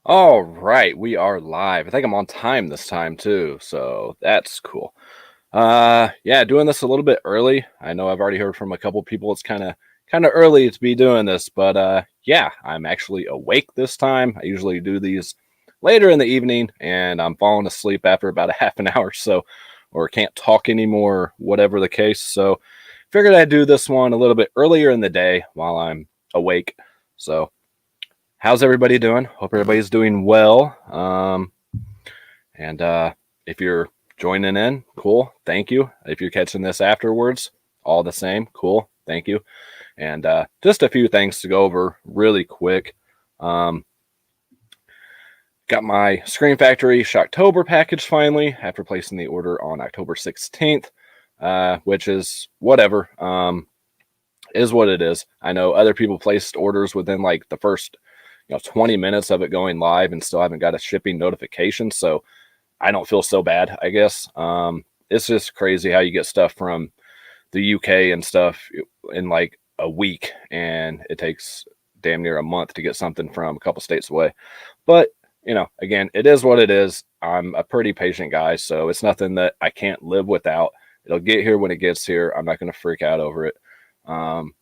All right, we are live. I think I'm on time this time too, so that's cool. Yeah, doing this a little bit early. I know I've already heard from a couple people it's kind of early to be doing this, but yeah, I'm actually awake this time. I usually do these later in the evening and I'm falling asleep after about a half an hour or so or can't talk anymore, whatever the case. So, figured I'd do this one a little bit earlier in the day while I'm awake. So, how's everybody doing? Hope everybody's doing well. And if you're joining in, cool. Thank you. If you're catching this afterwards, all the same, cool. Thank you. And just a few things to go over really quick. Um, got my Screen Factory Shocktober package finally after placing the order on October 16th, which is whatever. Is what it is. I know other people placed orders within like the first 20 minutes of it going live and still haven't got a shipping notification. So I don't feel so bad, I guess. It's just crazy how you get stuff from the UK and stuff in like a week, and it takes damn near a month to get something from a couple states away. But, again, it is what it is. I'm a pretty patient guy, so it's nothing that I can't live without. It'll get here when it gets here. I'm not going to freak out over it. Um,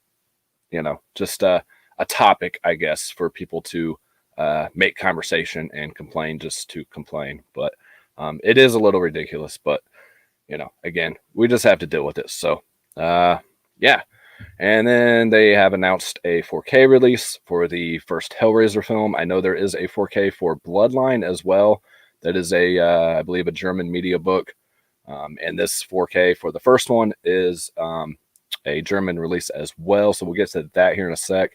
just a topic, I guess, for people to make conversation and complain just to complain. But it is a little ridiculous, but again, we just have to deal with it. So, yeah. And then they have announced a 4K release for the first Hellraiser film. I know there is a 4K for Bloodline as well. That is I believe, a German media book. And this 4K for the first one is a German release as well. So we'll get to that here in a sec.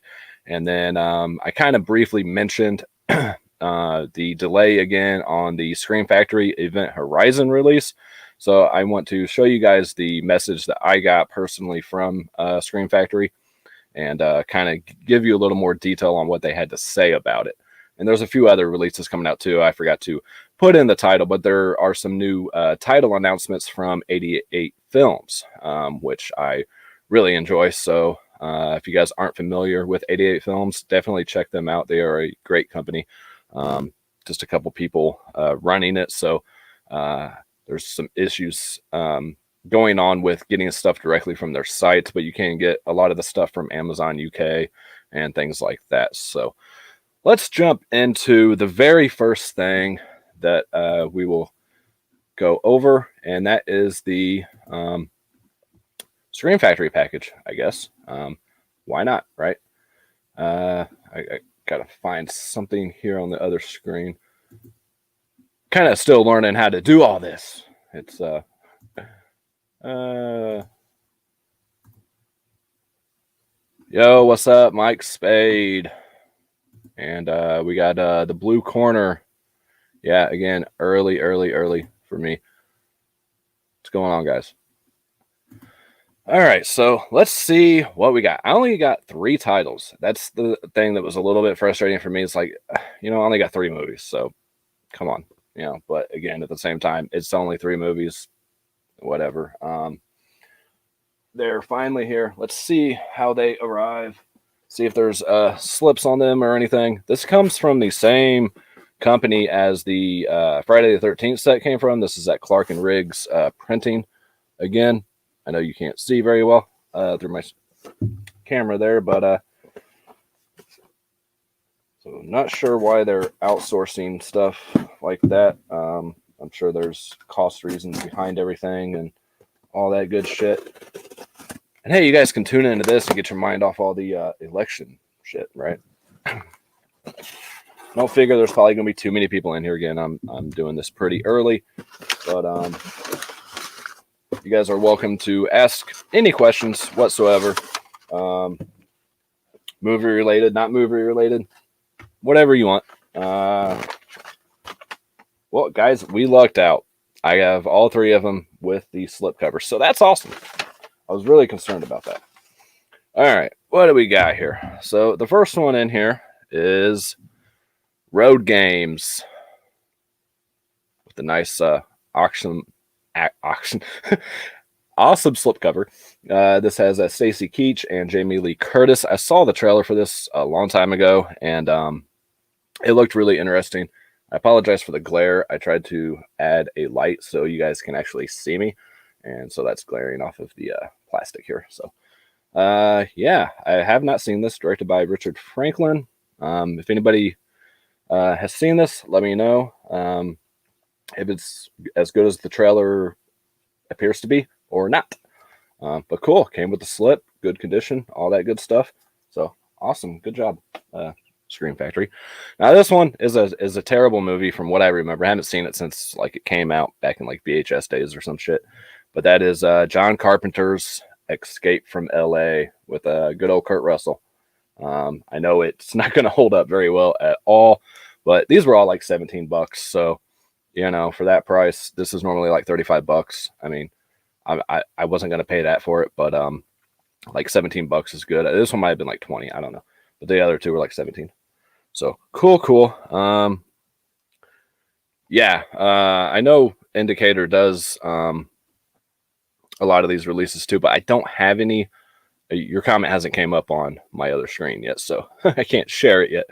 And then I kind of briefly mentioned the delay again on the Scream Factory Event Horizon release. So I want to show you guys the message that I got personally from Scream Factory and kind of give you a little more detail on what they had to say about it. And there's a few other releases coming out too. I forgot to put in the title, but there are some new title announcements from 88 Films, which I really enjoy. So if you guys aren't familiar with 88 Films, definitely check them out. They are a great company. Just a couple people running it. So there's some issues going on with getting stuff directly from their site, but you can get a lot of the stuff from Amazon UK and things like that. So let's jump into the very first thing that we will go over, and that is the Screen Factory package, I guess. Why not, right? I gotta find something here on the other screen. Kind of still learning how to do all this. It's yo, what's up, Mike Spade? And we got the blue corner. Yeah, again, early for me. What's going on, guys? All right, so let's see what we got. I only got 3 titles. That's the thing that was a little bit frustrating for me. It's like, I only got 3 movies, so come on, But again, at the same time, it's only 3 movies. Whatever. They're finally here. Let's see how they arrive. See if there's slips on them or anything. This comes from the same company as the Friday the 13th set came from. This is at Clark and Riggs printing. Again, I know you can't see very well through my camera there, but so not sure why they're outsourcing stuff like that. I'm sure there's cost reasons behind everything and all that good shit. And hey, you guys can tune into this and get your mind off all the election shit, right? Don't figure there's probably gonna be too many people in here again. I'm doing this pretty early, but you guys are welcome to ask any questions whatsoever. Movie related, not movie related, whatever you want. Well, guys, we lucked out. I have all 3 of them with the slipcover, so that's awesome. I was really concerned about that. All right, what do we got here? So the first one in here is Road Games with the nice auction awesome slipcover. This has Stacy Keach and Jamie Lee Curtis. I saw the trailer for this a long time ago, and it looked really interesting. I apologize for the glare. I tried to add a light so you guys can actually see me, and so that's glaring off of the plastic here. So, yeah, I have not seen this. Directed by Richard Franklin. If anybody has seen this, let me know if it's as good as the trailer appears to be or not. But cool, came with the slip, good condition, all that good stuff. So awesome, good job, Scream Factory. Now this one is a terrible movie from what I remember. I haven't seen it since like it came out back in like VHS days or some shit. But that is John Carpenter's Escape from L.A. with good old Kurt Russell. I know it's not going to hold up very well at all, but these were all like $17. So, you know, for that price, this is normally like $35. I mean, I wasn't going to pay that for it, but like $17 is good. This one might have been like 20. I don't know. But the other two were like 17. So cool. Yeah, I know Indicator does a lot of these releases too, but I don't have any. Your comment hasn't came up on my other screen yet, so I can't share it yet.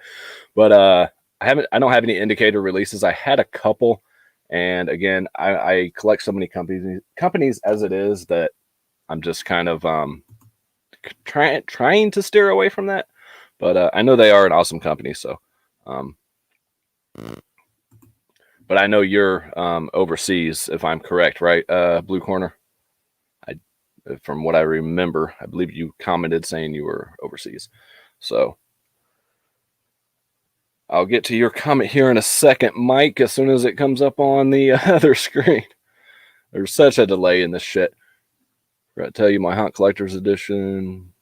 But I don't have any Indicator releases. I had a couple, and again, I collect so many companies as it is that I'm just kind of trying to steer away from that. But I know they are an awesome company, so. But I know you're overseas, if I'm correct, right? Blue Corner. From what I remember, I believe you commented saying you were overseas. So I'll get to your comment here in a second, Mike, as soon as it comes up on the other screen. There's such a delay in this shit. I forgot to tell you my Haunt Collector's Edition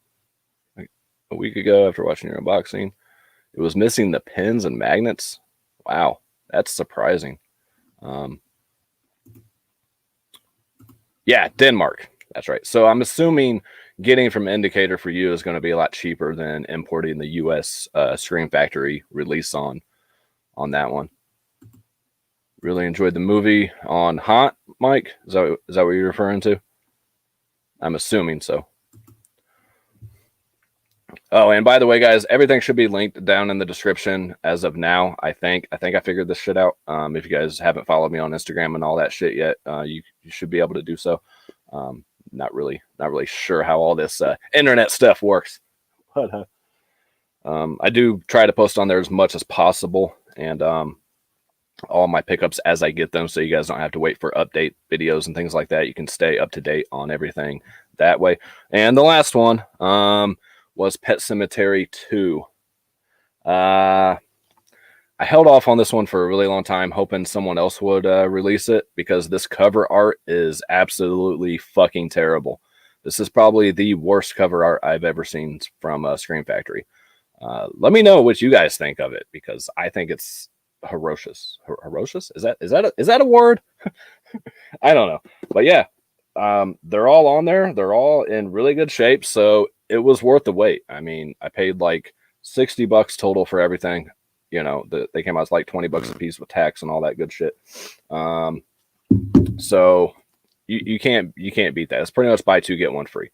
like a week ago after watching your unboxing. It was missing the pins and magnets. Wow, that's surprising. Yeah, Denmark. That's right. So I'm assuming getting from Indicator for you is going to be a lot cheaper than importing the U.S. Scream Factory release on that one. Really enjoyed the movie on Haunt, Mike. Is that what you're referring to? I'm assuming so. Oh, and by the way, guys, everything should be linked down in the description as of now. I think I figured this shit out. If you guys haven't followed me on Instagram and all that shit yet, you should be able to do so. Not really sure how all this internet stuff works, but I do try to post on there as much as possible, and all my pickups as I get them, so you guys don't have to wait for update videos and things like that. You can stay up to date on everything that way. And the last one was Pet Sematary 2. I held off on this one for a really long time, hoping someone else would release it, because this cover art is absolutely fucking terrible. This is probably the worst cover art I've ever seen from Scream Factory. Let me know what you guys think of it, because I think it's ferocious. Ferocious? Is that a word? I don't know. But yeah, they're all on there. They're all in really good shape, so it was worth the wait. I mean, I paid like $60 total for everything. You know, they came out as like $20 a piece with tax and all that good shit. So you can't beat that. It's pretty much buy two get one free.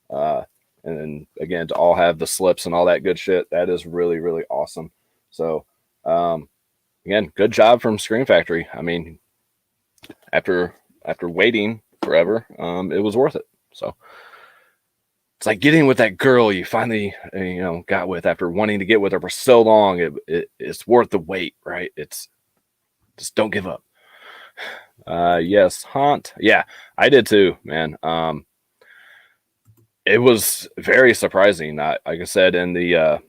And then again, to all have the slips and all that good shit, that is really, really awesome. So again, good job from Scream Factory. I mean, after waiting forever, it was worth it. So it's like getting with that girl you finally, got with after wanting to get with her for so long. It's worth the wait, right? It's just don't give up. Yes, Haunt. Yeah, I did too, man. It was very surprising. Like I said in the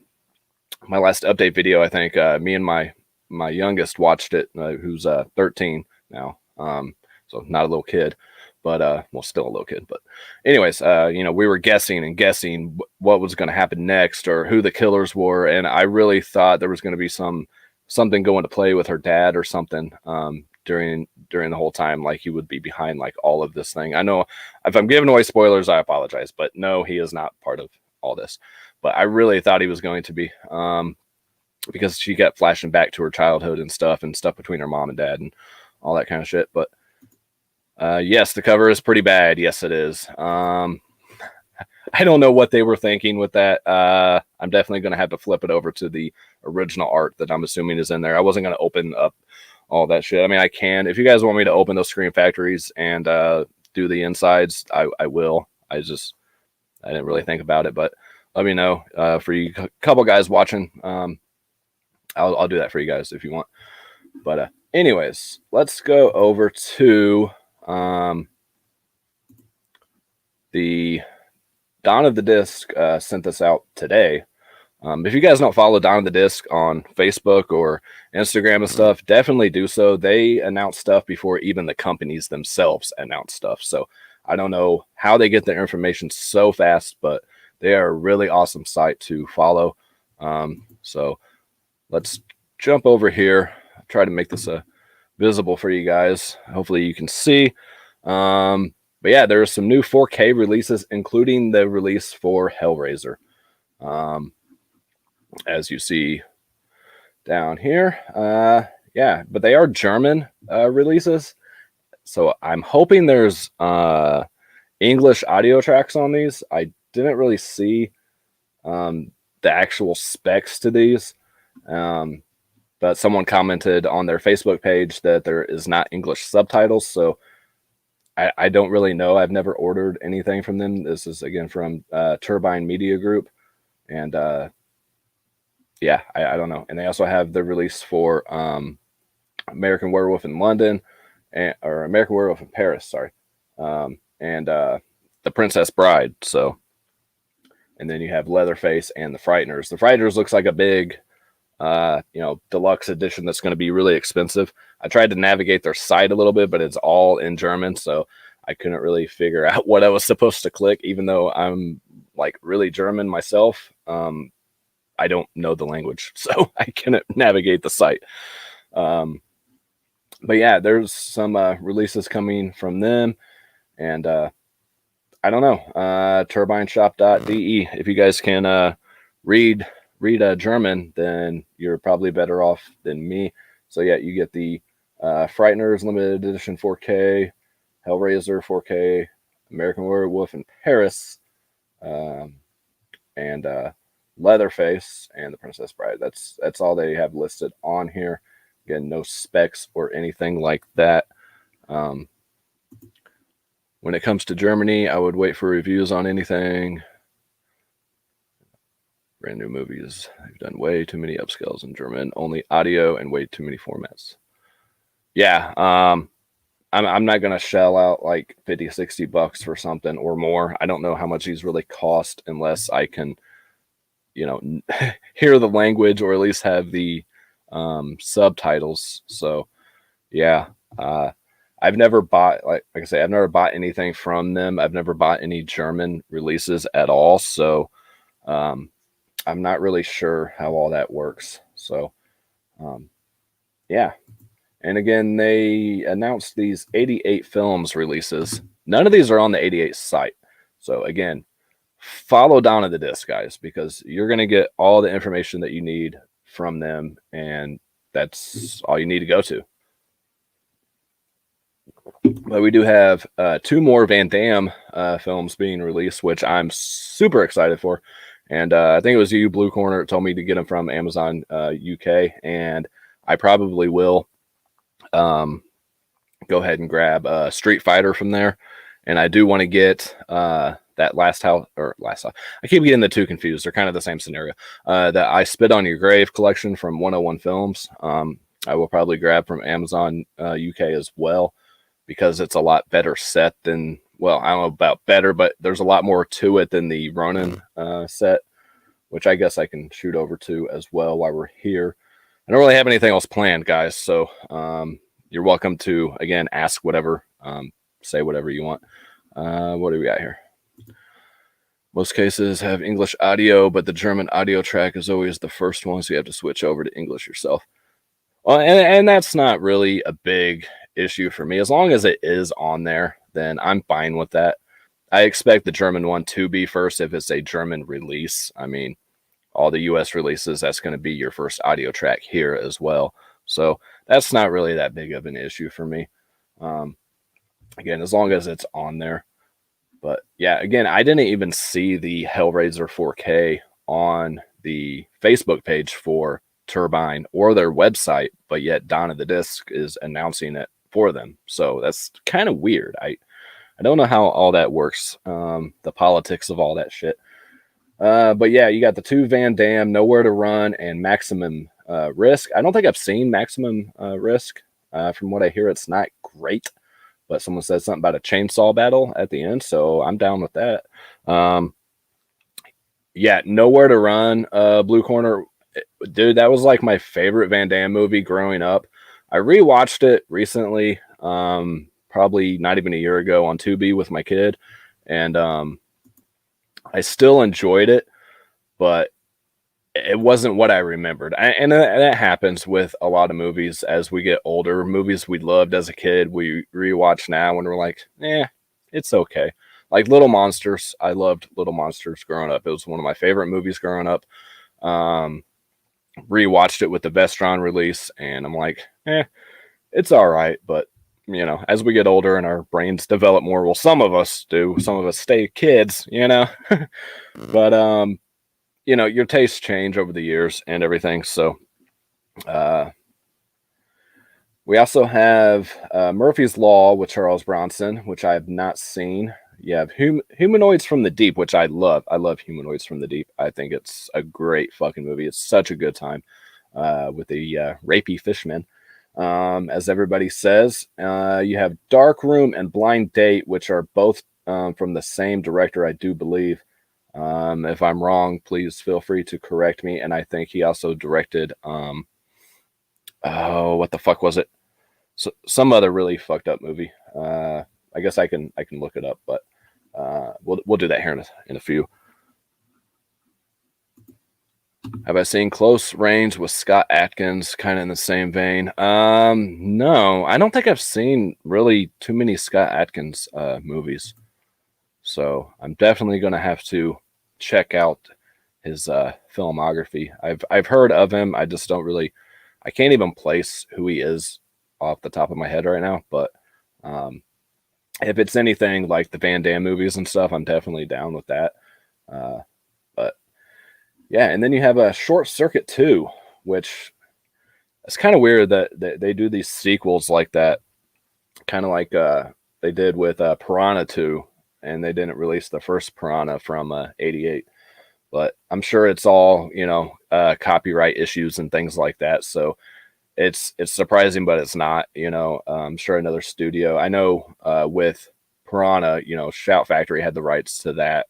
my last update video, I think me and my youngest watched it, who's 13 now. So not a little kid. But well, still a little kid. But anyways, we were guessing what was going to happen next, or who the killers were, and I really thought there was going to be something going to play with her dad or something during the whole time, like he would be behind like all of this thing. I know if I'm giving away spoilers, I apologize, but no, he is not part of all this. But I really thought he was going to be, because she kept flashing back to her childhood and stuff between her mom and dad and all that kind of shit. But yes, the cover is pretty bad. Yes, it is. I don't know what they were thinking with that. I'm definitely going to have to flip it over to the original art that I'm assuming is in there. I wasn't going to open up all that shit. I mean, I can. If you guys want me to open those Scream Factories and do the insides, I will. I didn't really think about it, but let me know. For you couple guys watching, I'll do that for you guys if you want. But anyways, let's go over to the Dawn of the Disc sent this out today. If you guys don't follow Dawn of the Disc on Facebook or Instagram and stuff, definitely do so. They announce stuff before even the companies themselves announce stuff. So I don't know how they get their information so fast, but they are a really awesome site to follow. So let's jump over here. Try to make this visible for you guys. Hopefully you can see. But yeah, there are some new 4K releases, including the release for Hellraiser. As you see down here. Yeah, but they are German releases. So I'm hoping there's English audio tracks on these. I didn't really see the actual specs to these. But someone commented on their Facebook page that there is not English subtitles. So I don't really know. I've never ordered anything from them. This is, again, from Turbine Media Group. And yeah, I don't know. And they also have the release for American Werewolf in London, or American Werewolf in Paris, sorry. And The Princess Bride. So, and then you have Leatherface and The Frighteners. The Frighteners looks like a big, deluxe edition that's going to be really expensive. I tried to navigate their site a little bit, but it's all in German, so I couldn't really figure out what I was supposed to click, even though I'm like really German myself. I don't know the language, so I couldn't navigate the site. But yeah, there's some releases coming from them, and I don't know, turbineshop.de. If you guys can read German, then you're probably better off than me. So yeah, you get the Frighteners Limited Edition 4K, Hellraiser 4K, American Werewolf in Paris, and Leatherface and The Princess Bride. That's all they have listed on here. Again, no specs or anything like that. When it comes to Germany, I would wait for reviews on anything. Brand new movies. I've done way too many upscales in German, only audio, and way too many formats. Yeah, I'm not going to shell out like 50, 60 bucks for something or more. I don't know how much these really cost unless I can, hear the language or at least have the subtitles. So yeah, I've never bought, like I say, I've never bought anything from them. I've never bought any German releases at all. So I'm not really sure how all that works. So yeah. And again, they announced these 88 films releases. None of these are on the 88 site. So again, follow Dawn of the Disc, guys, because you're going to get all the information that you need from them, and that's all you need to go to. But we do have 2 more Van Damme films being released, which I'm super excited for. And I think it was you, Blue Corner, told me to get them from Amazon UK, and I probably will go ahead and grab Street Fighter from there. And I do want to get that Last House. I keep getting the two confused. They're kind of the same scenario. That I Spit on Your Grave collection from 101 Films. I will probably grab from Amazon UK as well, because it's a lot better set than, well, I don't know about better, but there's a lot more to it than the Ronin set, which I guess I can shoot over to as well while we're here. I don't really have anything else planned, guys, so you're welcome to, again, ask whatever, say whatever you want. What do we got here? Most cases have English audio, but the German audio track is always the first one, so you have to switch over to English yourself. Well, and that's not really a big issue for me. As long as it is on there, then I'm fine with that. I expect the German one to be first if it's a German release. I mean, all the US releases, that's going to be your first audio track here as well. So that's not really that big of an issue for me. Again, as long as it's on there. But yeah, again, I didn't even see the Hellraiser 4K on the Facebook page for Turbine or their website, but yet Dawn of the Disc is announcing it for them. So that's kind of weird. I don't know how all that works, the politics of all that shit. But yeah, you got the two Van Damme, Nowhere to Run, and Maximum Risk. I don't think I've seen Maximum Risk. From what I hear, it's not great, but someone said something about a chainsaw battle at the end, so I'm down with that. Yeah, Nowhere to Run, Blue Corner, dude, that was like my favorite Van Damme movie growing up. I rewatched it recently, probably not even a year ago on Tubi with my kid, and I still enjoyed it, but it wasn't what I remembered. And that happens with a lot of movies as we get older. Movies we loved as a kid, we rewatch now and we're like, it's okay. Like Little Monsters. I loved Little Monsters growing up. It was one of my favorite movies growing up. Rewatched it with the Vestron release, and I'm like, it's all right. But, you know, as we get older and our brains develop more, well, some of us do. Some of us stay kids, you know. But, you know, your tastes change over the years and everything. So, we also have Murphy's Law with Charles Bronson, which I have not seen. You have Humanoids from the Deep, which I love. I love Humanoids from the Deep. I think it's a great fucking movie. It's such a good time with the rapey fishman. As everybody says, you have Dark Room and Blind Date, which are both from the same director, I do believe. If I'm wrong, please feel free to correct me. And I think he also directed, what the fuck was it? So, some other really fucked up movie. I guess I can look it up, but we'll do that here in a few. Have I seen Close Range with Scott Adkins? Kind of in the same vein. No, I don't think I've seen really too many Scott Adkins movies. So I'm definitely going to have to check out his filmography. I've heard of him. I just don't really. I can't even place who he is off the top of my head right now. But if it's anything like the Van Damme movies and stuff, I'm definitely down with that. But yeah, and then you have a Short Circuit 2, which it's kind of weird that they do these sequels like that, kind of like they did with Piranha 2, and they didn't release the first Piranha from '88. But I'm sure it's all, you know, copyright issues and things like that. So it's surprising, but it's not, you know. I'm sure another studio. I know with Piranha, you know, Shout Factory had the rights to that.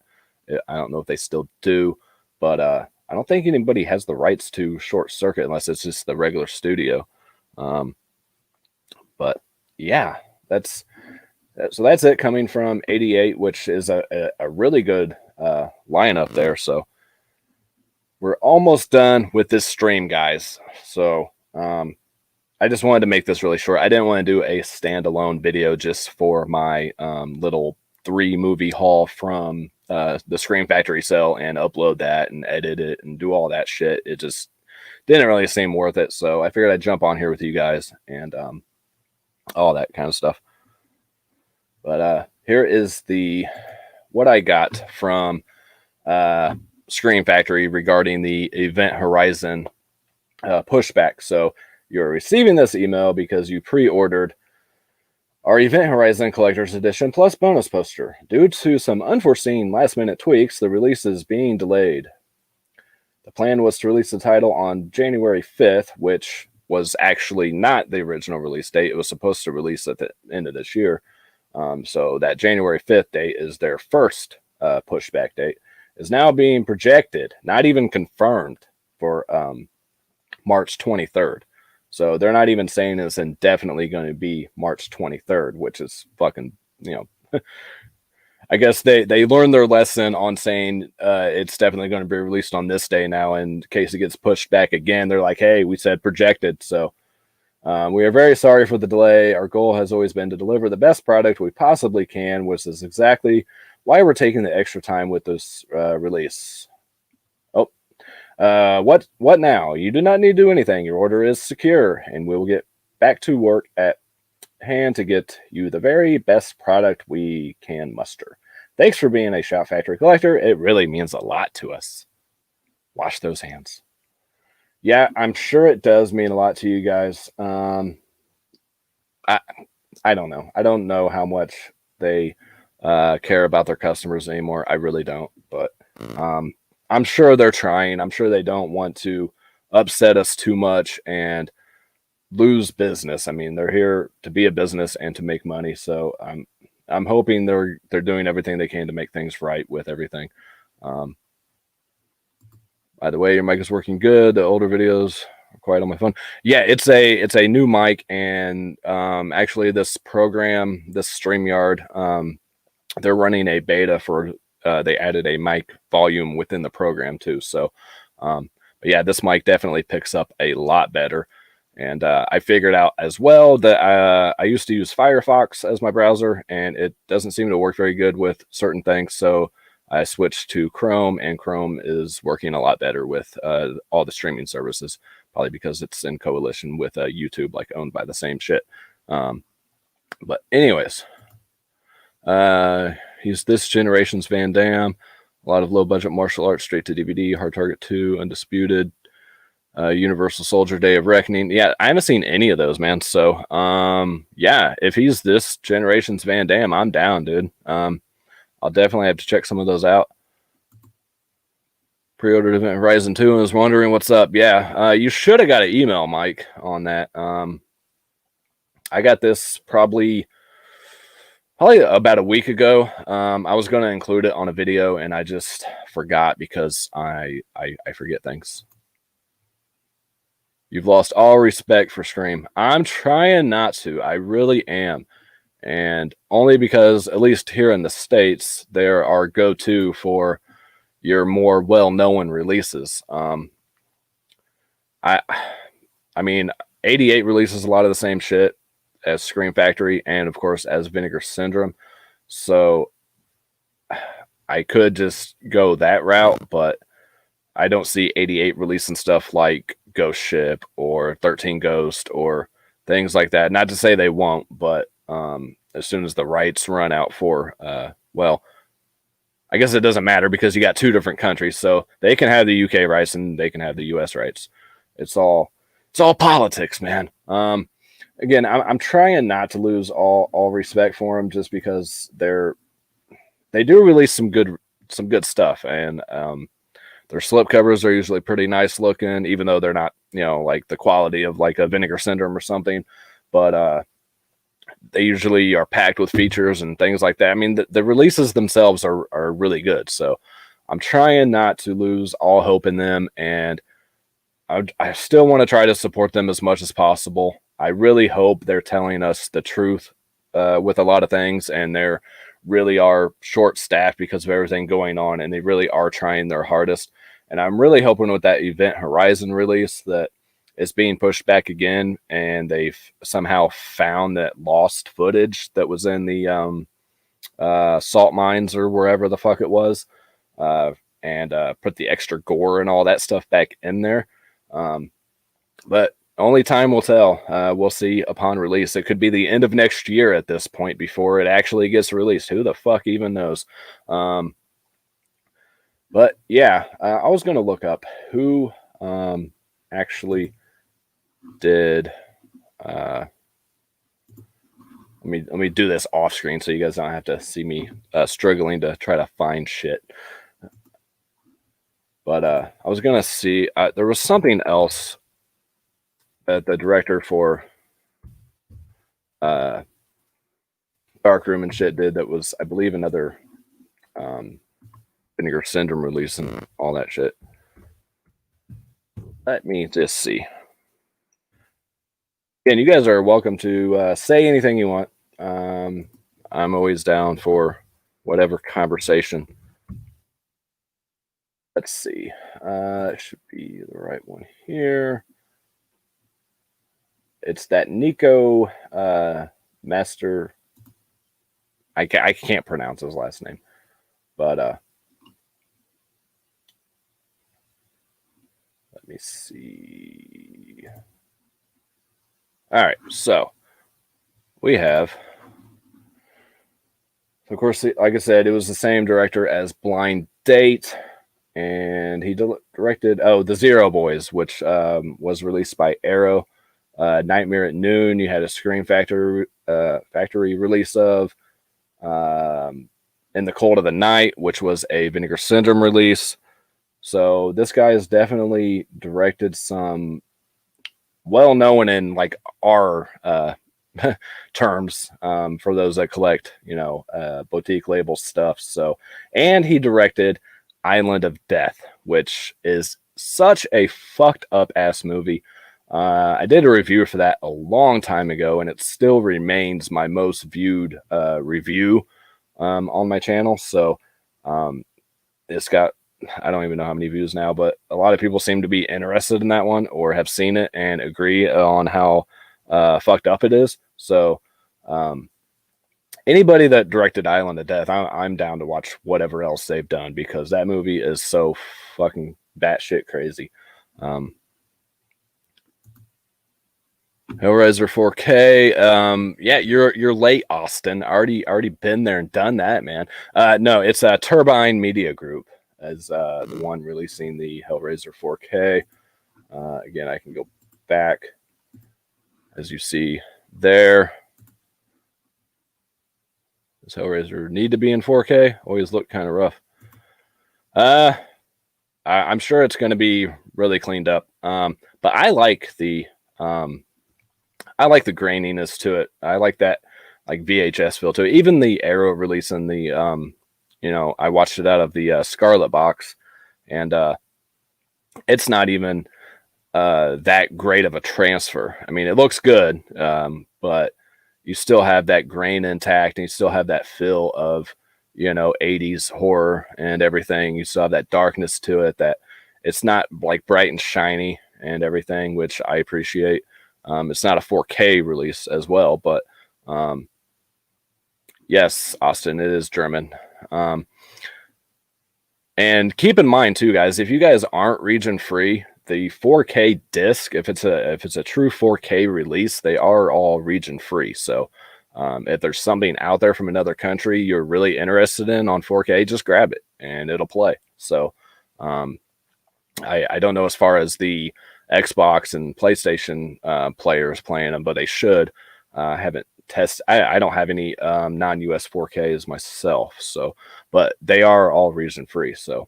I don't know if they still do, but I don't think anybody has the rights to Short Circuit unless it's just the regular studio. But yeah, that's it coming from '88, which is a really good lineup there. So we're almost done with this stream, guys. So I just wanted to make this really short. I didn't want to do a standalone video just for my little 3-movie haul from the Scream Factory sale and upload that and edit it and do all that shit. It just didn't really seem worth it. So I figured I'd jump on here with you guys and all that kind of stuff. But here is what I got from Scream Factory regarding the Event Horizon pushback. So you're receiving this email because you pre-ordered our Event Horizon Collector's Edition Plus bonus poster. Due to some unforeseen last-minute tweaks, the release is being delayed. The plan was to release the title on January 5th, which was actually not the original release date. It was supposed to release at the end of this year. So that January 5th date is their first pushback date. Is now being projected, not even confirmed, for March 23rd. So they're not even saying it's indefinitely going to be March 23rd, which is fucking, you know, I guess they learned their lesson on saying it's definitely going to be released on this day now. In case it gets pushed back again, they're like, hey, we said projected. So we are very sorry for the delay. Our goal has always been to deliver the best product we possibly can, which is exactly why we're taking the extra time with this release. What now? You do not need to do anything. Your order is secure, and we will get back to work at hand to get you the very best product we can muster. thanks for being a Shout Factory collector. It really means a lot to us. Wash those hands. Yeah, I'm sure it does mean a lot to you guys. I don't know. I don't know how much they care about their customers anymore. I really don't. But I'm sure they're trying. I'm sure they don't want to upset us too much and lose business. I mean, they're here to be a business and to make money. So I'm hoping they're doing everything they can to make things right with everything. By the way, your mic is working good. The older videos are quiet on my phone. Yeah, it's a new mic, and actually this program, this StreamYard, they're running a beta for. They added a mic volume within the program too. So, but yeah, this mic definitely picks up a lot better. And I figured out as well that I used to use Firefox as my browser, and it doesn't seem to work very good with certain things. So I switched to Chrome, and Chrome is working a lot better with all the streaming services, probably because it's in coalition with YouTube, like owned by the same shit. But anyways, he's this generation's Van Damme. A lot of low budget martial arts straight to DVD, Hard Target 2, Undisputed, Universal Soldier, Day of Reckoning. Yeah, I haven't seen any of those, man. So yeah, if he's this generation's Van Damme, I'm down, dude. I'll definitely have to check some of those out. Pre-ordered Event Horizon 2 and was wondering what's up. Yeah, you should have got an email, Mike, on that. I got this probably about a week ago. I was going to include it on a video, and I just forgot because I forget things. You've lost all respect for stream. I'm trying not to. I really am. And only because, at least here in the States, there are go-to for your more well-known releases. I mean, 88 releases a lot of the same shit as Scream Factory and, of course, as Vinegar Syndrome. So I could just go that route, but I don't see 88 releasing stuff like Ghost Ship or 13 Ghost or things like that. Not to say they won't, but as soon as the rights run out for, well, I guess it doesn't matter because you got two different countries, so they can have the UK rights and they can have the US rights. It's all politics, man. Again, I'm trying not to lose all respect for them just because they do release some good stuff, and their slipcovers are usually pretty nice looking, even though they're not, like the quality of like a Vinegar Syndrome or something. But they usually are packed with features and things like that. I mean, the releases themselves are really good. So I'm trying not to lose all hope in them, and I still want to try to support them as much as possible. I really hope they're telling us the truth with a lot of things, and they're really are short-staffed because of everything going on, and they really are trying their hardest. And I'm really hoping with that Event Horizon release that it's being pushed back again, and they've somehow found that lost footage that was in the salt mines or wherever the fuck it was, and put the extra gore and all that stuff back in there. But only time will tell. We'll see upon release. It could be the end of next year at this point before it actually gets released. Who the fuck even knows? But yeah, I was going to look up who actually did. Let me do this off screen so you guys don't have to see me struggling to try to find shit. But I was going to see, there was something else that the director for Darkroom and shit did that was, I believe, another Vinegar Syndrome release and all that shit. Let me just see. Again, you guys are welcome to say anything you want. I'm always down for whatever conversation. Let's see. It should be the right one here. It's that Nico Master. I can't pronounce his last name, but let me see. All right, so we have So of course, like I said, it was the same director as Blind Date, and he directed The Zero Boys, which was released by Arrow. Nightmare at Noon, you had a Scream Factory release of. In the Cold of the Night, which was a Vinegar Syndrome release. So this guy has definitely directed some well-known in like our terms for those that collect, boutique label stuff. So, and he directed Island of Death, which is such a fucked up ass movie. I did a review for that a long time ago, and it still remains my most viewed review on my channel. So it's got, I don't even know how many views now, but a lot of people seem to be interested in that one or have seen it and agree on how fucked up it is. So anybody that directed Island of Death, I'm down to watch whatever else they've done, because that movie is so fucking batshit crazy. Hellraiser 4K. Yeah, you're late, Austin. Already been there and done that, man. No, it's a Turbine Media Group as the one releasing the Hellraiser 4K. Again, I can go back, as you see there. Does Hellraiser need to be in 4K? Always look kind of rough. I'm sure it's going to be really cleaned up. But I like the graininess to it. I like that like VHS feel to it. Even the Arrow release and the I watched it out of the Scarlet box, and it's not even that great of a transfer. I mean, it looks good, but you still have that grain intact, and you still have that feel of 80s horror and everything. You still have that darkness to it, that it's not like bright and shiny and everything, which I appreciate. It's not a 4K release as well, but yes, Austin, it is German. And keep in mind too, guys, if you guys aren't region free, the 4K disc, if it's a true 4K release, they are all region free. So if there's something out there from another country you're really interested in on 4K, just grab it and it'll play. So I don't know as far as the Xbox and PlayStation players playing them, but they should. Haven't tested. I don't have any non-US 4Ks myself, so but they are all region free. So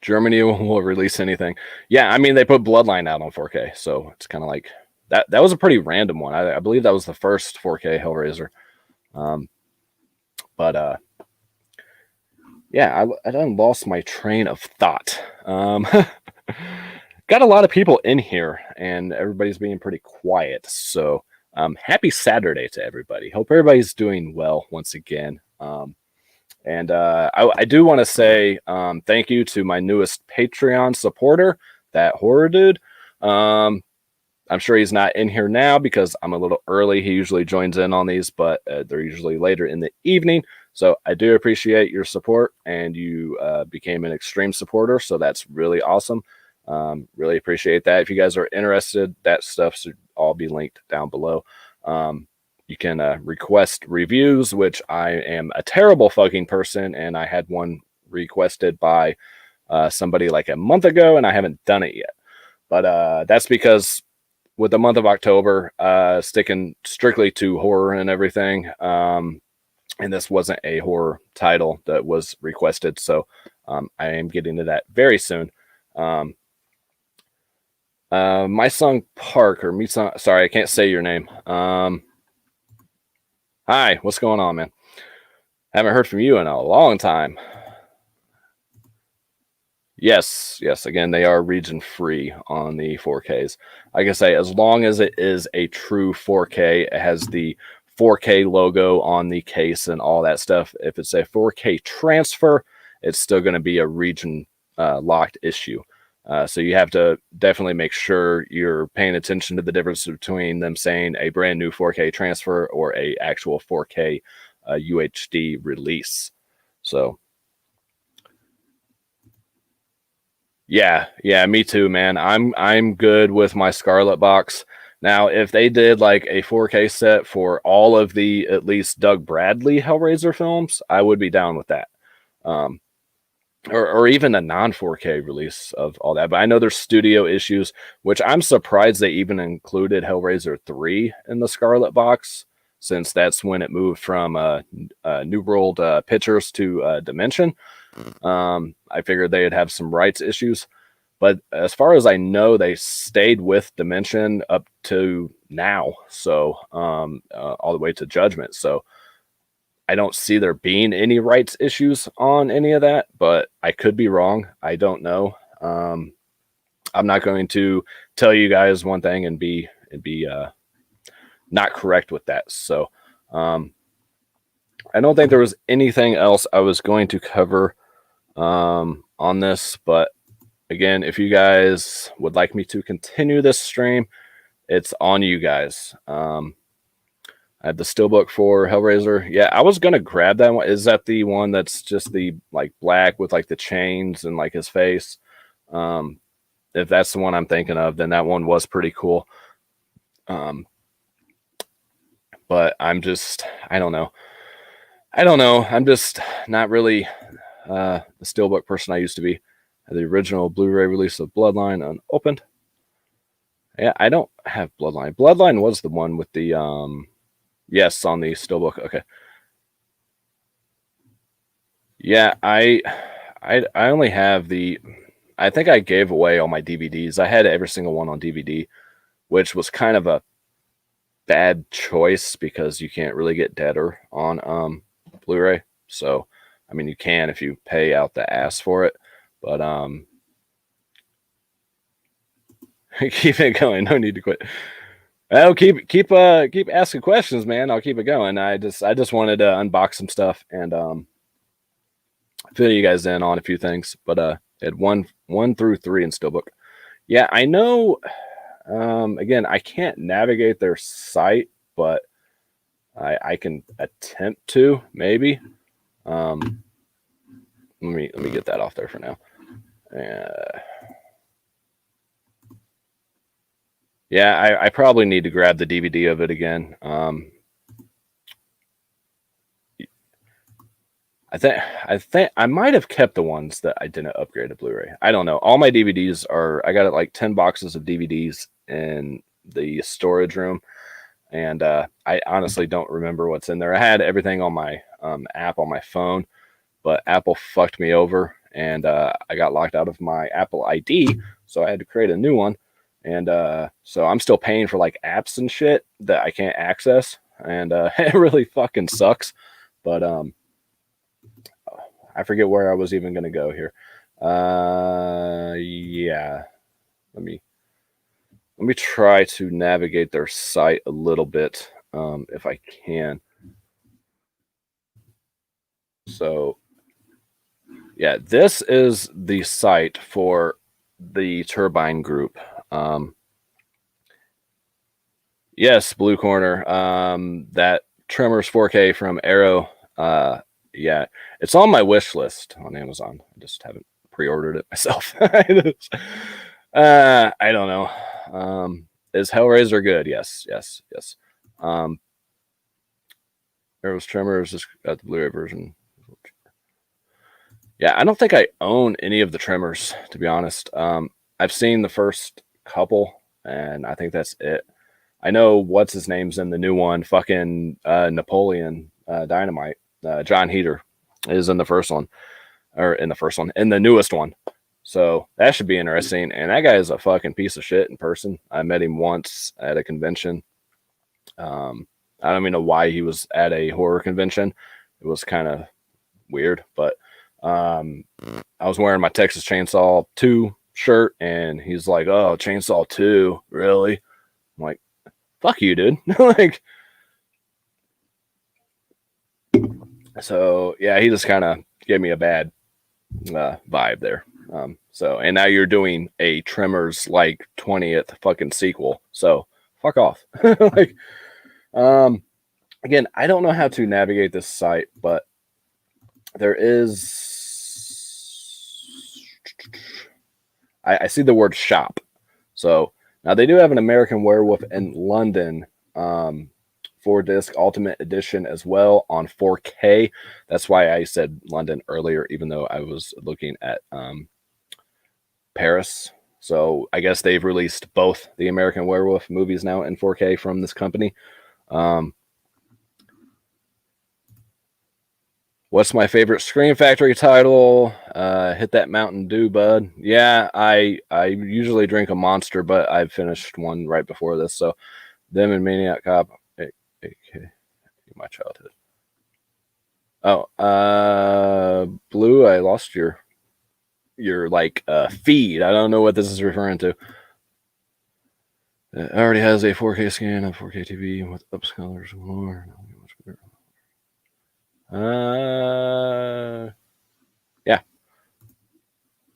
Germany will release anything. Yeah, I mean they put Bloodline out on 4K, so it's kind of like that. That was a pretty random one. I believe that was the first 4K Hellraiser. But yeah, I done lost my train of thought. Got a lot of people in here, and everybody's being pretty quiet. So happy Saturday to everybody. Hope everybody's doing well once again. And I do want to say thank you to my newest Patreon supporter, that horror dude. I'm sure he's not in here now because I'm a little early. He usually joins in on these, but they're usually later in the evening. So I do appreciate your support, and you became an extreme supporter. So that's really awesome. Really appreciate that. If you guys are interested, that stuff should all be linked down below. You can request reviews, which I am a terrible fucking person, and I had one requested by somebody like a month ago, and I haven't done it yet. But that's because with the month of October, sticking strictly to horror and everything, and this wasn't a horror title that was requested, so I am getting to that very soon. My song Park, or sorry, I can't say your name. Hi, what's going on, man? Haven't heard from you in a long time. Yes, again, they are region free on the 4Ks. Like I say, as long as it is a true 4K, it has the 4K logo on the case and all that stuff. If it's a 4K transfer, it's still going to be a region locked issue. So you have to definitely make sure you're paying attention to the difference between them saying a brand new 4K transfer or a actual 4K UHD release. So yeah, me too, man. I'm good with my Scarlet box. Now, if they did like a 4K set for all of the at least Doug Bradley Hellraiser films, I would be down with that. Um, or even a non 4K release of all that. But I know there's studio issues, which I'm surprised they even included Hellraiser 3 in the Scarlet Box, since that's when it moved from New World Pictures to Dimension. I figured they'd have some rights issues. But as far as I know, they stayed with Dimension up to now. So all the way to Judgment. So I don't see there being any rights issues on any of that, but I could be wrong. I don't know. I'm not going to tell you guys one thing and be not correct with that. So I don't think there was anything else I was going to cover on this. But again, if you guys would like me to continue this stream, it's on you guys. I have the steelbook for Hellraiser. Yeah, I was gonna grab that one. Is that the one that's just the like black with like the chains and like his face? If that's the one I'm thinking of, then that one was pretty cool. But I don't know. I'm just not really the steelbook person I used to be. The original Blu-ray release of Bloodline unopened. Yeah, I don't have Bloodline. Bloodline was the one with the yes, on the steelbook. Okay. Yeah, I only have the. I think I gave away all my DVDs. I had every single one on DVD, which was kind of a bad choice because you can't really get Deader on Blu-ray. So, I mean, you can if you pay out the ass for it, but keep it going. No need to quit. I'll keep asking questions, man. I'll keep it going. I just wanted to unbox some stuff and fill you guys in on a few things. But had 1 through 3 in Steelbook. Yeah, I know. Again, I can't navigate their site, but I can attempt to maybe. Let me get that off there for now. Yeah, I probably need to grab the DVD of it again. I think I might have kept the ones that I didn't upgrade to Blu-ray. I don't know. All my DVDs are. I got like 10 boxes of DVDs in the storage room, and I honestly don't remember what's in there. I had everything on my app on my phone, but Apple fucked me over, and I got locked out of my Apple ID, so I had to create a new one. And so I'm still paying for like apps and shit that I can't access, and it really fucking sucks. But I forget where I was even gonna go here. Yeah, let me try to navigate their site a little bit, if I can. So yeah, this is the site for the Turbine Group. Yes, Blue Corner. That Tremors 4K from Arrow. Yeah, it's on my wish list on Amazon. I just haven't pre-ordered it myself. I don't know. Is Hellraiser good? Yes. Arrow's Tremors just got the Blu-ray version. Yeah, I don't think I own any of the Tremors, to be honest. I've seen the first couple, and I think that's it. I know what's his name's in the new one. Fucking Napoleon Dynamite. John Heater is in the first one, in the newest one. So that should be interesting. And that guy is a fucking piece of shit in person. I met him once at a convention. I don't even know why he was at a horror convention. It was kind of weird, but I was wearing my Texas Chainsaw 2 shirt, and he's like, "Oh, Chainsaw 2, really?" I'm like, "Fuck you, dude!" Like, so yeah, he just kind of gave me a bad vibe there. So, and now you're doing a Tremors like 20th fucking sequel, so fuck off. Like, again, I don't know how to navigate this site, but there is. I see the word shop. So Now they do have an American Werewolf in London, 4 disc Ultimate Edition as well on 4K. That's why I said London earlier, even though I was looking at Paris. So I guess they've released both the American Werewolf movies now in 4K from this company. What's my favorite Scream Factory title? Hit that Mountain Dew, bud. Yeah, I usually drink a Monster, but I finished one right before this. So them and Maniac Cop. Okay, my childhood. Oh, Blue, I lost your like feed. I don't know what this is referring to. It already has a 4K scan of 4K TV with upscalers more. Yeah.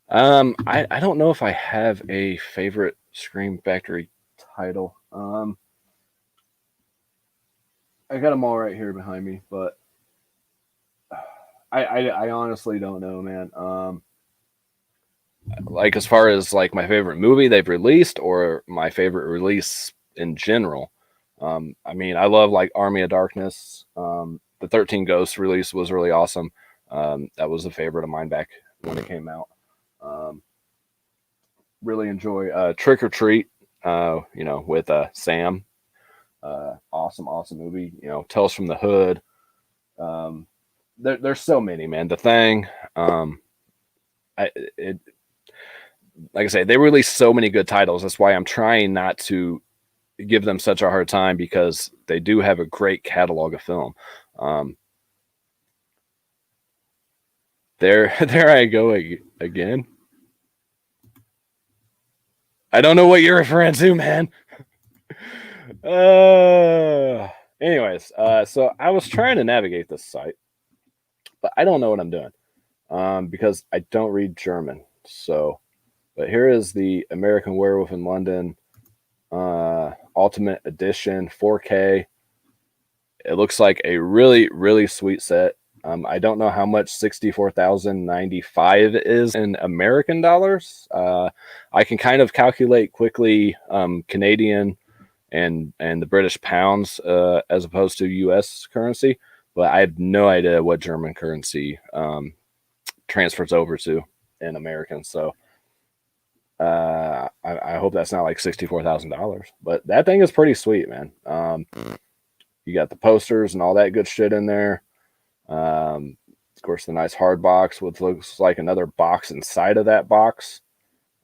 I don't know if I have a favorite Scream Factory title. I got them all right here behind me, but I honestly don't know, man. Like as far as like my favorite movie they've released or my favorite release in general. I mean, I love like Army of Darkness. The 13 Ghosts release was really awesome. That was a favorite of mine back when it came out. Really enjoy Trick or Treat, with Sam. Awesome movie. Tales from the Hood. There's so many, man. The Thing. It like I say, they released so many good titles. That's why I'm trying not to give them such a hard time because they do have a great catalog of film. There I go again. I don't know what you're referring to, man. Anyways, so I was trying to navigate this site, but I don't know what I'm doing because I don't read German. So, but here is the American Werewolf in London Ultimate Edition 4K. It looks like a really sweet set. I don't know how much 64,095 is in American dollars. I can kind of calculate quickly Canadian and the British pounds as opposed to U.S. currency, but I have no idea what German currency transfers over to in American. So I hope that's not like $64,000, but that thing is pretty sweet, man. You got the posters and all that good shit in there. Of course, the nice hard box, which looks like another box inside of that box.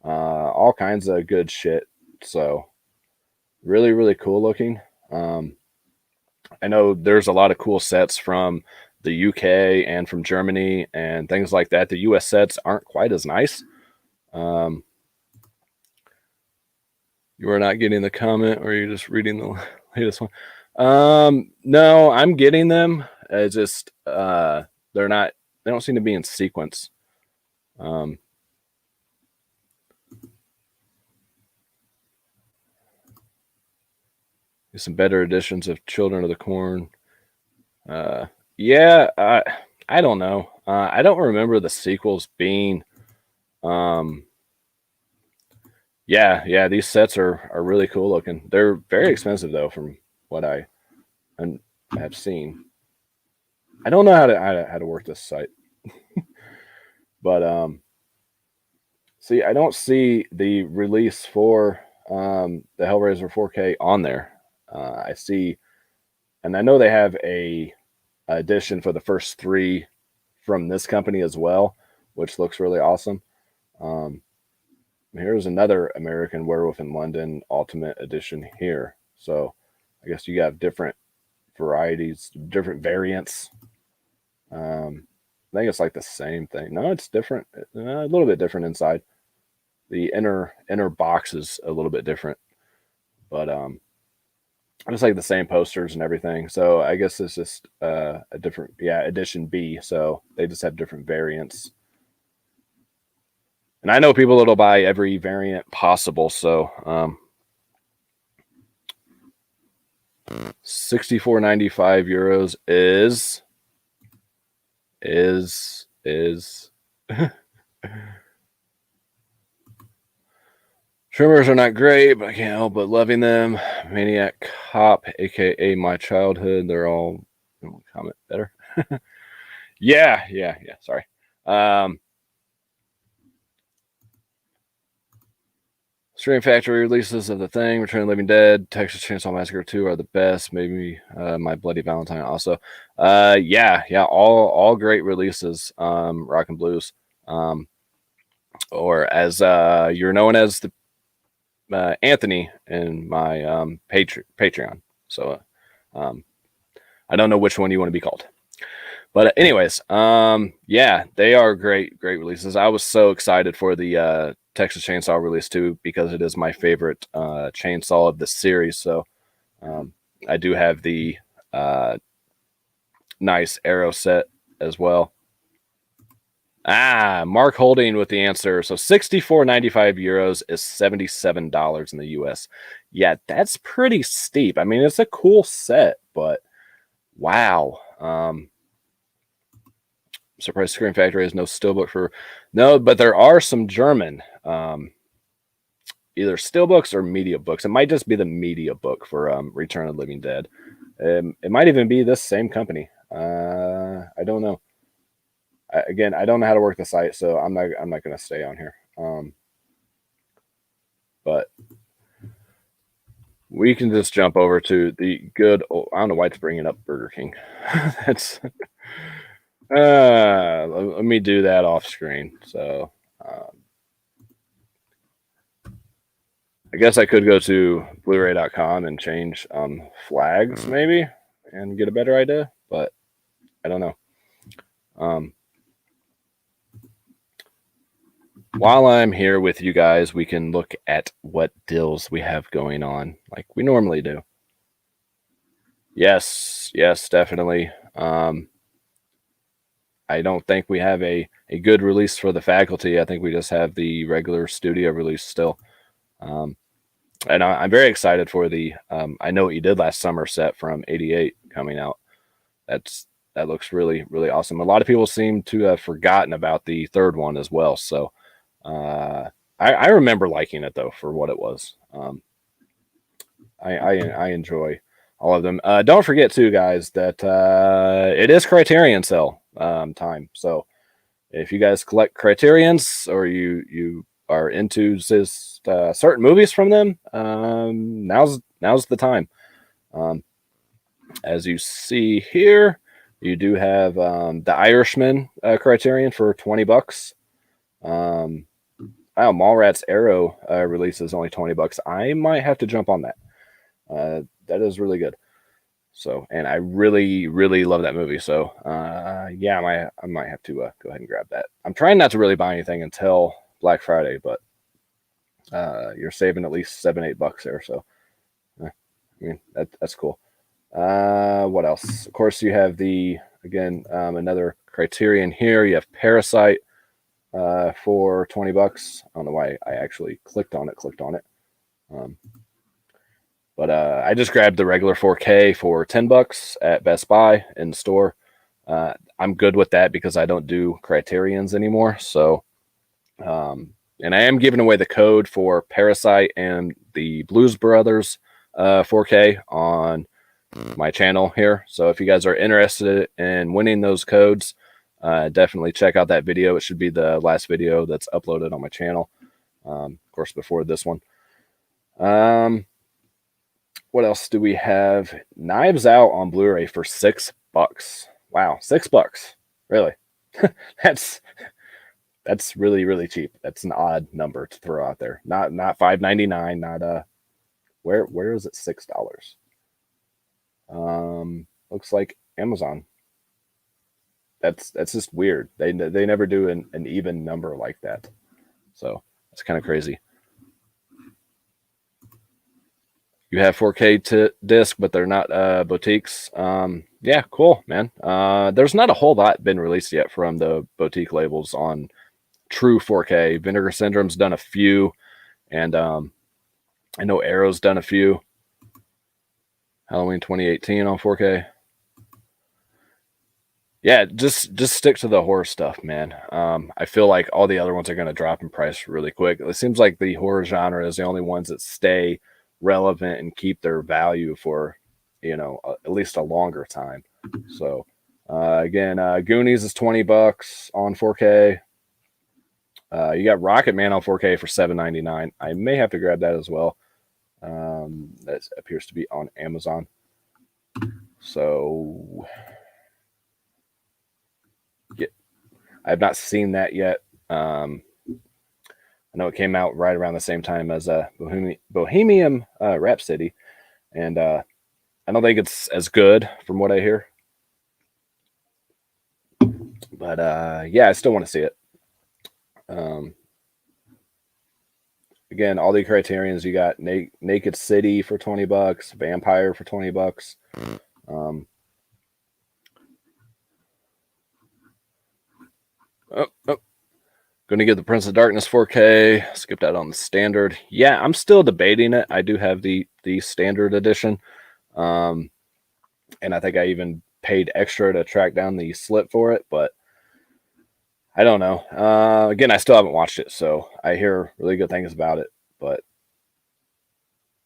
All kinds of good shit. So, really cool looking. I know there's a lot of cool sets from the UK and from Germany and things like that. The US sets aren't quite as nice. You are not getting the comment, or you're just reading the latest one. No, I'm getting them. It's just they're not. They don't seem to be in sequence. Some better editions of Children of the Corn. Yeah, I don't know. I don't remember the sequels being. Yeah. These sets are really cool looking. They're very expensive though, from what I have seen. I don't know how to work this site, but see, I don't see the release for the Hellraiser 4K on there. I see, and I know they have a edition for the first 3 from this company as well, which looks really awesome. Here's another American Werewolf in London Ultimate Edition here. So I guess you got different varieties, different variants. I think it's like the same thing. No, it's different. A little bit different inside. The inner box is a little bit different, but it's like the same posters and everything. So I guess it's just a different, edition B. So they just have different variants. And I know people that'll buy every variant possible. So 64.95 euros is Trimmers are not great, but I can't help but loving them. Maniac Cop, aka My Childhood. They're all comment better. Yeah. Sorry. Scream Factory releases of The Thing, Return of the Living Dead, Texas Chainsaw Massacre 2 are the best. Maybe My Bloody Valentine also. Yeah, all great releases. Rock and Blues, or as you're known as the Anthony in my Patreon. So I don't know which one you want to be called. But anyways, yeah, they are great releases. I was so excited for the Texas Chainsaw release too, because it is my favorite chainsaw of the series. So I do have the nice arrow set as well. Mark Holding with the answer. So 64.95 euros is $77 in the US. Yeah, that's pretty steep. I mean, it's a cool set, but wow. Surprise Screen Factory has no steelbook for but there are some German either steelbooks or media books. It might just be the media book for Return of the Living Dead. It might even be this same company. I don't know. Again, I don't know how to work the site, so I'm not going to stay on here. But we can just jump over to the good. I don't know why it's bringing up Burger King. That's. Let me do that off screen. So I guess I could go to Blu-ray.com and change flags maybe and get a better idea, but I don't know. While I'm here with you guys, we can look at what deals we have going on like we normally do. Yes, definitely. I don't think we have a good release for The Faculty. I think we just have the regular studio release still. And I'm very excited for the I Know What You Did Last Summer set from '88 coming out. That looks really awesome. A lot of people seem to have forgotten about the third one as well. So I remember liking it though for what it was. I enjoy all of them. Don't forget too, guys, that it is Criterion sale time. So if you guys collect Criterions or you are into this certain movies from them, now's the time. As you see here, you do have the Irishman Criterion for $20. Wow, Mallrats Arrow release is only $20. I might have to jump on that. That is really good. So, and I really love that movie. So, yeah, I might have to go ahead and grab that. I'm trying not to really buy anything until Black Friday, but you're saving at least $7-8 there. So, I mean, that's cool. What else? Of course, you have another Criterion here. You have Parasite for $20. I don't know why I actually clicked on it. But I just grabbed the regular 4K for $10 at Best Buy in the store. I'm good with that because I don't do Criterions anymore. So, and I am giving away the code for Parasite and the Blues Brothers 4K on my channel here. So if you guys are interested in winning those codes, definitely check out that video. It should be the last video that's uploaded on my channel. Of course, before this one. What else do we have? Knives Out on Blu-ray for $6. Wow, $6. Really? That's really cheap. That's an odd number to throw out there. Not $5.99. Not where is it $6? Looks like Amazon. That's just weird. They never do an even number like that. So that's kind of crazy. You have 4K disc, but they're not boutiques. Yeah, cool, man. There's not a whole lot been released yet from the boutique labels on true 4K. Vinegar Syndrome's done a few, and I know Arrow's done a few. Halloween 2018 on 4K. Yeah, just stick to the horror stuff, man. I feel like all the other ones are going to drop in price really quick. It seems like the horror genre is the only ones that stay relevant and keep their value for, at least a longer time. So, again, Goonies is $20 on 4K. You got Rocket Man on 4K for $7.99. I may have to grab that as well. That appears to be on Amazon. So, yeah, I have not seen that yet. I know it came out right around the same time as Bohemian Rhapsody, and I don't think it's as good from what I hear. But yeah, I still want to see it. Um, Again, all the criterions you got: Naked City for $20, Vampire for $20. Um, Going to give the Prince of Darkness 4K. Skip that on the standard. Yeah, I'm still debating it. I do have the standard edition, and I think I even paid extra to track down the slip for it, but I don't know. Again, I still haven't watched it, so I hear really good things about it, but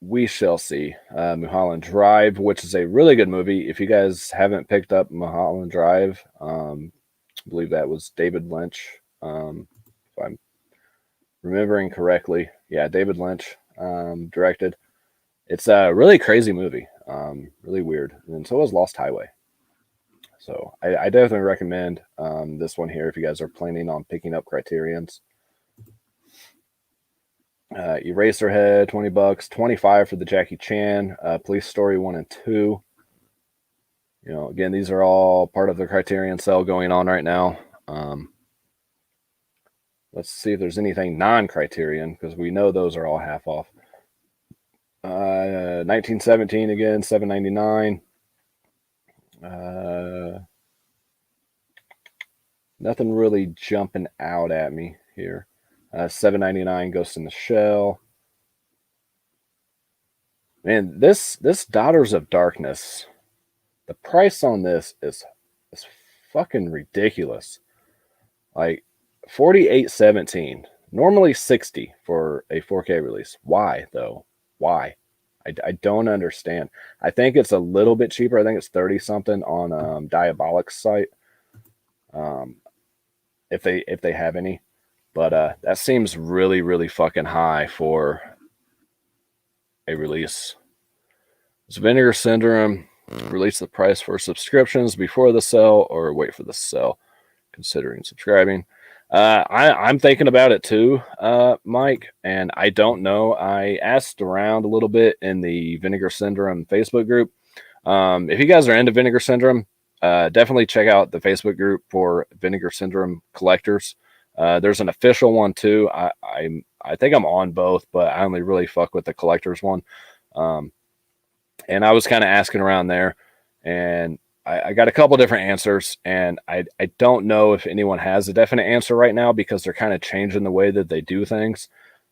we shall see. Mulholland Drive, which is a really good movie. If you guys haven't picked up Mulholland Drive, I believe that was David Lynch. If I'm remembering correctly, yeah, David Lynch directed. It's a really crazy movie, really weird, and so was Lost Highway. So I definitely recommend this one here if you guys are planning on picking up Criterions. Eraserhead, $20, 25 for the Jackie Chan, Police Story 1 and 2. Again, these are all part of the Criterion sale going on right now. Let's see if there's anything non-Criterion, because we know those are all half off. 1917 again, $7.99. Nothing really jumping out at me here. $7.99 Ghost in the Shell. Man, this Daughters of Darkness, the price on this is fucking ridiculous. Like $48.17. Normally $60 for a 4K release. Why though? Why? I don't understand. I think it's a little bit cheaper. I think it's 30 something on Diabolic's site. If they have any. But that seems really, really fucking high for a release. Does Vinegar Syndrome release the price for subscriptions before the sale or wait for the sale? Considering subscribing. I'm thinking about it too, Mike, and I don't know. I asked around a little bit in the Vinegar Syndrome Facebook group. If you guys are into Vinegar Syndrome, definitely check out the Facebook group for Vinegar Syndrome collectors. There's an official one too. I think I'm on both, but I only really fuck with the collectors one. And I was kind of asking around there, and I got a couple different answers, and I don't know if anyone has a definite answer right now because they're kind of changing the way that they do things.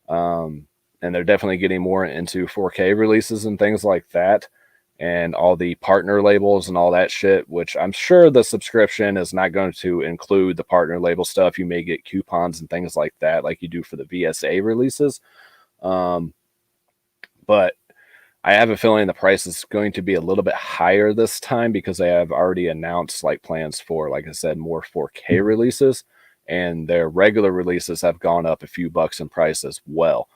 And they're definitely getting more into 4K releases and things like that, and all the partner labels and all that shit, which I'm sure the subscription is not going to include the partner label stuff. You may get coupons and things like that, like you do for the VSA releases. But I have a feeling the price is going to be a little bit higher this time because they have already announced like plans for, like I said, more 4K releases, and their regular releases have gone up a few bucks in price as well.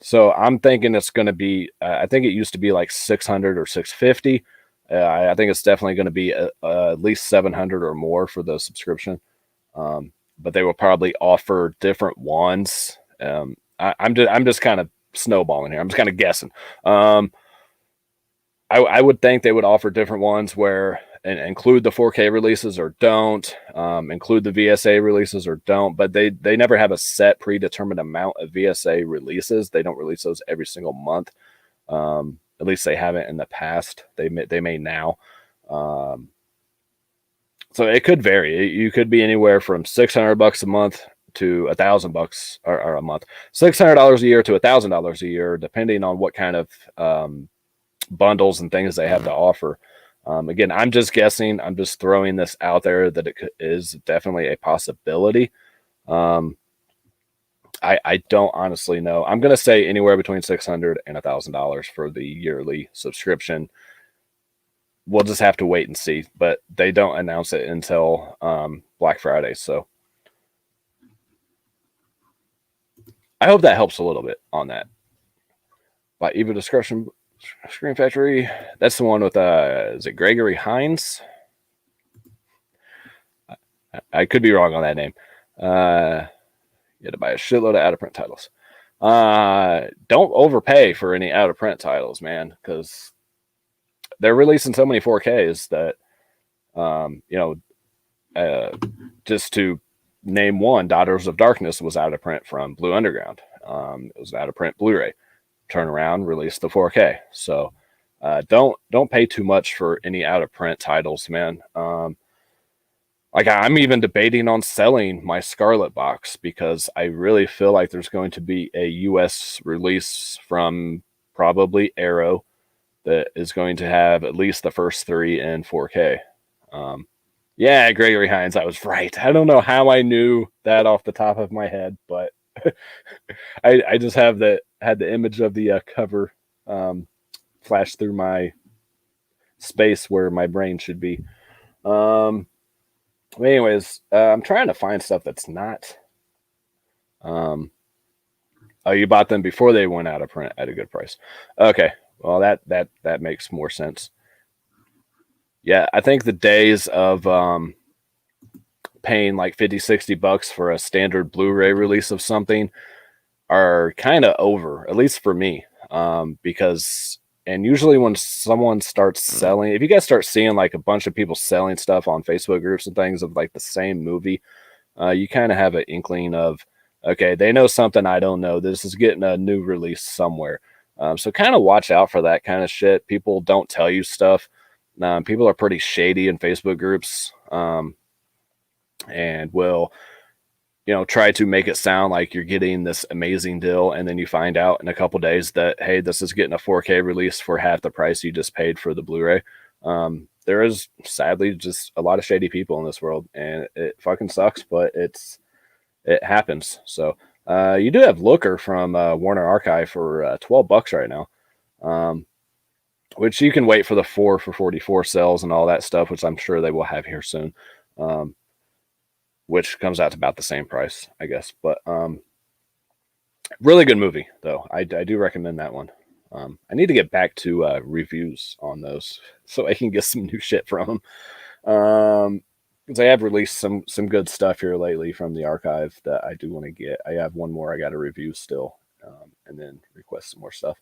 So I'm thinking it's going to be, I think it used to be like 600 or 650. I think it's definitely going to be at least 700 or more for the subscription. But they will probably offer different ones. I'm just kind of snowballing here. I'm just kind of guessing. I would think they would offer different ones where and include the 4K releases or don't, include the VSA releases or don't, but they never have a set predetermined amount of VSA releases. They don't release those every single month. At least they haven't in the past. They may now. So it could vary. You could be anywhere from $600 a month to $1,000 or a month, $600 a year to $1,000 a year, depending on what kind of bundles and things they have to offer. Again, I'm just guessing. I'm just throwing this out there that is definitely a possibility. Um, I don't honestly know. I'm gonna say anywhere between $600 and $1,000 for the yearly subscription. We'll just have to wait and see. But they don't announce it until Black Friday, so I hope that helps a little bit on that. By Evil Discretion Screen Factory. That's the one with is it Gregory Hines? I could be wrong on that name. You had to buy a shitload of out of print titles. Don't overpay for any out of print titles, man, because they're releasing so many 4Ks that just to name one, Daughters of Darkness was out of print from Blue Underground. It was out of print Blu-ray. Turn around, release the 4K. So don't pay too much for any out of print titles, man. Like I'm even debating on selling my Scarlet box because I really feel like there's going to be a US release from probably Arrow that is going to have at least the first three in 4K. Yeah, Gregory Hines, I was right. I don't know how I knew that off the top of my head, but I just had the image of the cover flash through my space where my brain should be. Anyways, I'm trying to find stuff that's not. Oh, you bought them before they went out of print at a good price. Okay, well that makes more sense. Yeah, I think the days of paying like 50, $60 for a standard Blu-ray release of something are kind of over, at least for me. Because and usually when someone starts selling, if you guys start seeing like a bunch of people selling stuff on Facebook groups and things of like the same movie, you kind of have an inkling of, okay, they know something I don't know. This is getting a new release somewhere. So kind of watch out for that kind of shit. People don't tell you stuff. People are pretty shady in Facebook groups, and will try to make it sound like you're getting this amazing deal, and then you find out in a couple days that, hey, this is getting a 4K release for half the price you just paid for the Blu-ray. There is sadly just a lot of shady people in this world, and it fucking sucks, but it happens. So you do have Looker from Warner Archive for $12 right now, which you can wait for the 4 for 44 sales and all that stuff, which I'm sure they will have here soon. Which comes out to about the same price, I guess. But really good movie, though. I do recommend that one. I need to get back to reviews on those so I can get some new shit from them. Because I have released some good stuff here lately from the archive that I do want to get. I have one more I got to review still, and then request some more stuff.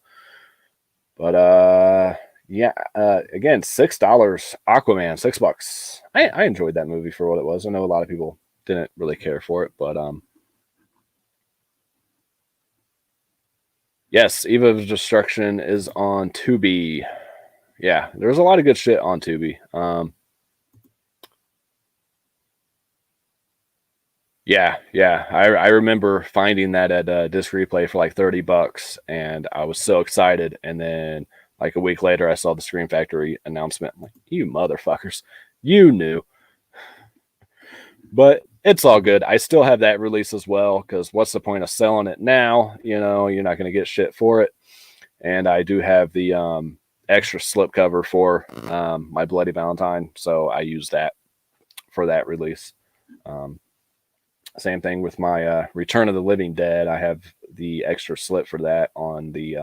But yeah, again, $6. Aquaman, $6. I enjoyed that movie for what it was. I know a lot of people didn't really care for it, but yes, Eve of Destruction is on Tubi. Yeah, there's a lot of good shit on Tubi. Yeah. I remember finding that at Disc Replay for like $30, and I was so excited. And then like a week later, I saw the Screen Factory announcement. I'm like, you motherfuckers, you knew. But it's all good. I still have that release as well, because what's the point of selling it now? You're not going to get shit for it. And I do have the extra slipcover for my Bloody Valentine, so I use that for that release. Same thing with my Return of the Living Dead. I have the extra slip for that on the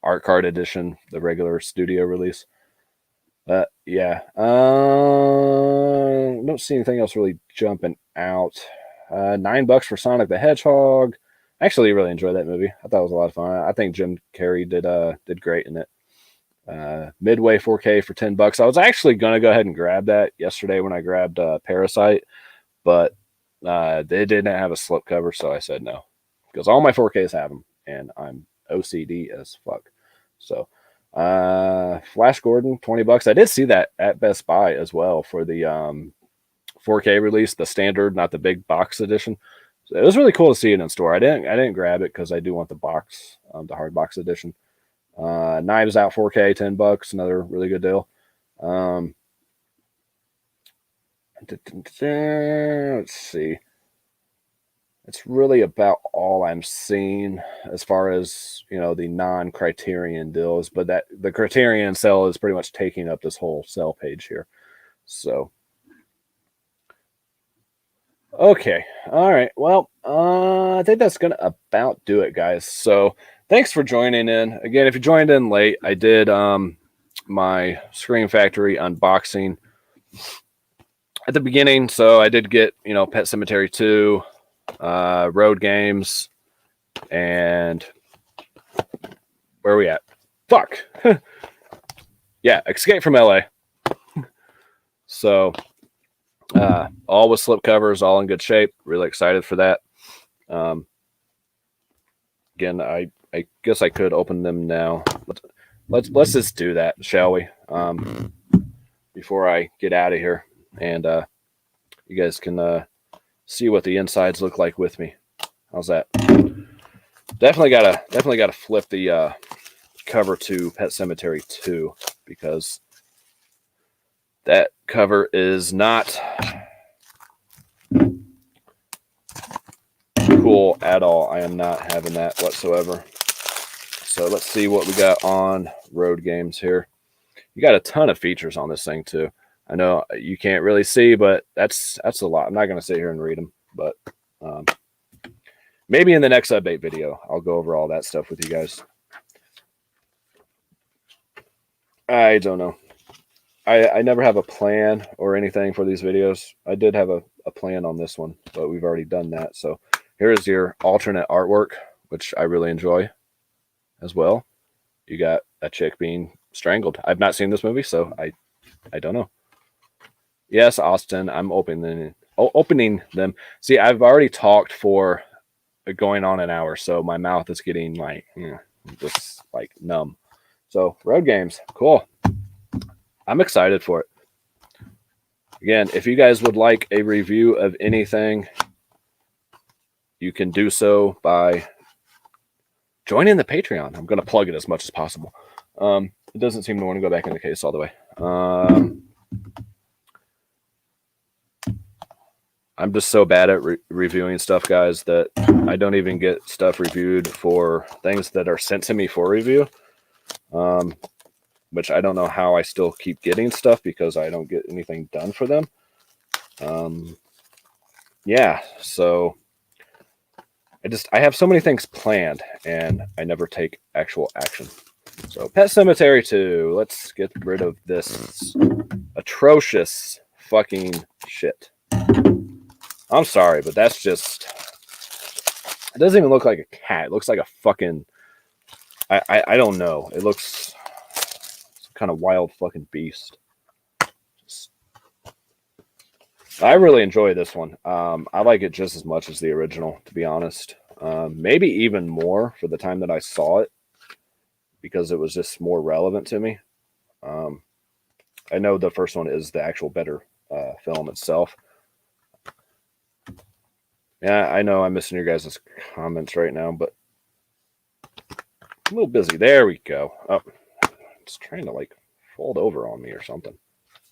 art card edition, the regular studio release. Yeah, don't see anything else really jumping out. $9 for Sonic the Hedgehog. I actually really enjoyed that movie. I thought it was a lot of fun. I think Jim Carrey did great in it. Midway 4K for $10. I was actually gonna go ahead and grab that yesterday when I grabbed Parasite, but they didn't have a slipcover, so I said no, because all my 4Ks have them, and I'm OCD as fuck. So Flash Gordon, $20. I did see that at Best Buy as well for the 4K release, the standard, not the big box edition. So it was really cool to see it in store. I didn't grab it because I do want the box, the hard box edition. Knives Out 4K, $10, another really good deal. Let's see. It's really about all I'm seeing as far as, you know, the non-Criterion deals, but that the Criterion cell is pretty much taking up this whole cell page here. So, okay. All right. Well, I think that's going to about do it, guys. So, thanks for joining in. Again, if you joined in late, I did my Scream Factory unboxing at the beginning. So, I did get, you know, Pet Cemetery 2, Road Games, and where are we at? Fuck. Yeah, Escape from LA. So, all with slip covers, all in good shape. Really excited for that. Again, I guess I could open them now. Let's just do that, shall we? Before I get out of here, and you guys can see what the insides look like with me. How's that? Definitely gotta flip the cover to Pet Cemetery 2 because that cover is not cool at all. I am not having that whatsoever. So let's see what we got on Road Games here. You got a ton of features on this thing too. I know you can't really see, but that's a lot. I'm not going to sit here and read them, but maybe in the next update video, I'll go over all that stuff with you guys. I don't know. I never have a plan or anything for these videos. I did have a plan on this one, but we've already done that. So here is your alternate artwork, which I really enjoy as well. You got a chick being strangled. I've not seen this movie, so I don't know. Yes, Austin, I'm opening them. See, I've already talked for going on an hour, so my mouth is getting like just like numb. So Road Games, cool. I'm excited for it. Again, if you guys would like a review of anything, you can do so by joining the Patreon. I'm going to plug it as much as possible. It doesn't seem to want to go back in the case all the way. I'm just so bad at reviewing stuff, guys, that I don't even get stuff reviewed for things that are sent to me for review. Which I don't know how I still keep getting stuff because I don't get anything done for them. Yeah, so I have so many things planned and I never take actual action. So Pet Cemetery 2, let's get rid of this atrocious fucking shit. I'm sorry, but that's just, it doesn't even look like a cat. It looks like a fucking, I don't know. It looks kind of wild fucking beast. I really enjoy this one. I like it just as much as the original, to be honest. Maybe even more for the time that I saw it because it was just more relevant to me. I know the first one is the actual better film itself. Yeah, I know I'm missing your guys' comments right now, but I'm a little busy. There we go. Oh, it's trying to like fold over on me or something.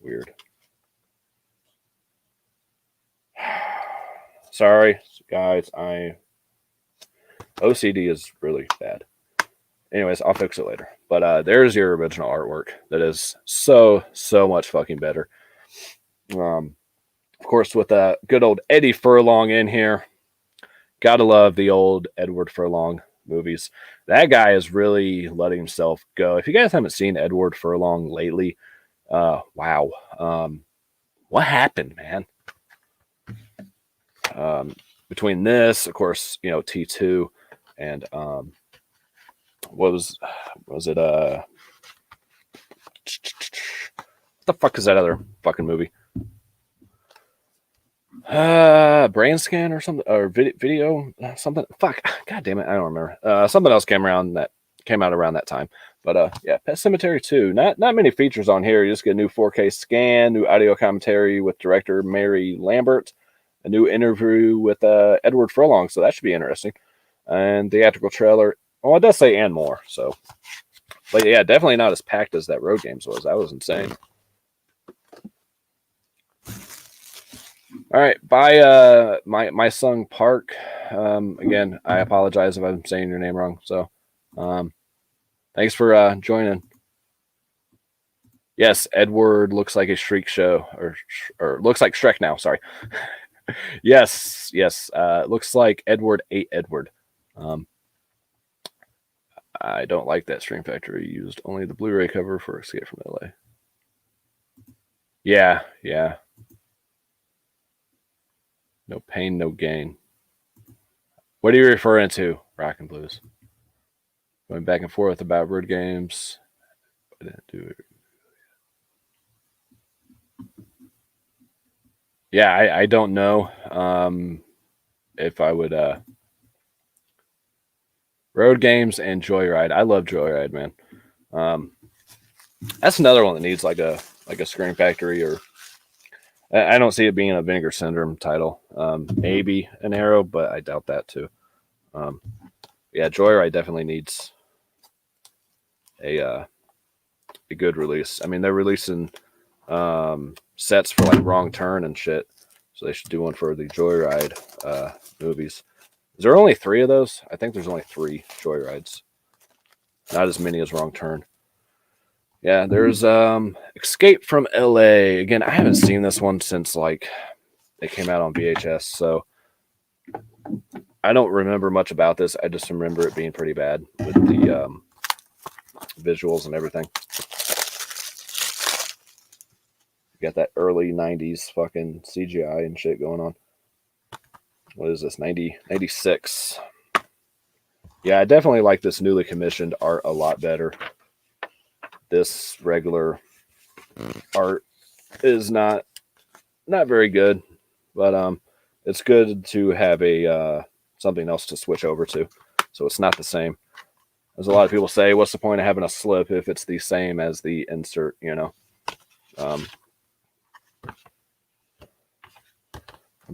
Weird. Sorry, guys. OCD is really bad. Anyways, I'll fix it later. But there's your original artwork. That is so much fucking better. Of course, with good old Eddie Furlong in here. Gotta love the old Edward Furlong movies. That guy is really letting himself go. If you guys haven't seen Edward Furlong lately, wow. What happened, man? Between this, of course, you know, T2 and what was it? What the fuck is that other fucking movie? Brain Scan or something, or video something. Fuck, god damn it, I don't remember. Something else came out around that time. But yeah, Pet Cemetery 2. Not many features on here. You just get a new 4K scan, new audio commentary with director Mary Lambert, a new interview with Edward Furlong, so that should be interesting. And theatrical trailer. Well, it does say and more. So, but yeah, definitely not as packed as that Road Games was. That was insane. All right, by my son Park. Again, I apologize if I'm saying your name wrong. So, thanks for joining. Yes, Edward looks like a Shriek show, or looks like Shrek now. Sorry. Yes. Looks like Edward ate Edward. Um, I don't like that Stream Factory used only the Blu-ray cover for Escape from LA. Yeah. No pain, no gain. What are you referring to? Rock and Blues. Going back and forth about word games. I didn't do it. Yeah, I don't know if I would road games and Joyride. I love Joyride, man. That's another one that needs like a Scream Factory, or I don't see it being a Vinegar Syndrome title. Maybe an Arrow, but I doubt that too. Yeah, Joyride definitely needs a good release. I mean, they're releasing sets for like Wrong Turn and shit, so they should do one for the Joyride movies. Is there only 3 of those? I think there's only 3 Joyrides. Not as many as Wrong Turn. Yeah, there's Escape from LA. Again, I haven't seen this one since like it came out on VHS, so I don't remember much about this. I just remember it being pretty bad with the visuals and everything. You got that early 90s fucking CGI and shit going on. What is this? 96. Yeah, I definitely like this newly commissioned art a lot better. This regular art is not very good, but it's good to have a something else to switch over to, so it's not the same. As a lot of people say, what's the point of having a slip if it's the same as the insert? I'm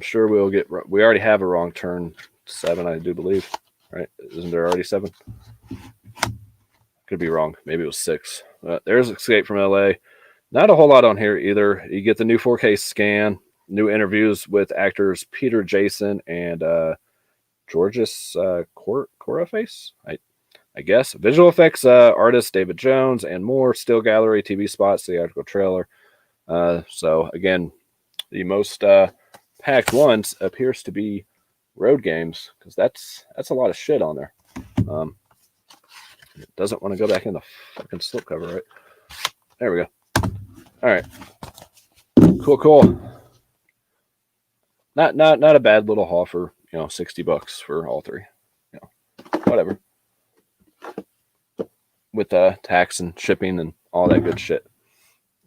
sure we already have a Wrong Turn 7, I do believe, right? Isn't there already 7? Could be wrong. Maybe it was 6. There's Escape from LA. Not a whole lot on here either. You get the new 4K scan, new interviews with actors Peter Jason and Georges Coraface, I guess. Visual effects artist David Jones and more. Still gallery, TV spots, theatrical trailer. So again, the most packed ones appears to be road games, because that's a lot of shit on there. It doesn't want to go back in the fucking slipcover, right? There we go. All right. Cool. Not a bad little haul for $60 for all 3. Whatever. With tax and shipping and all that good shit.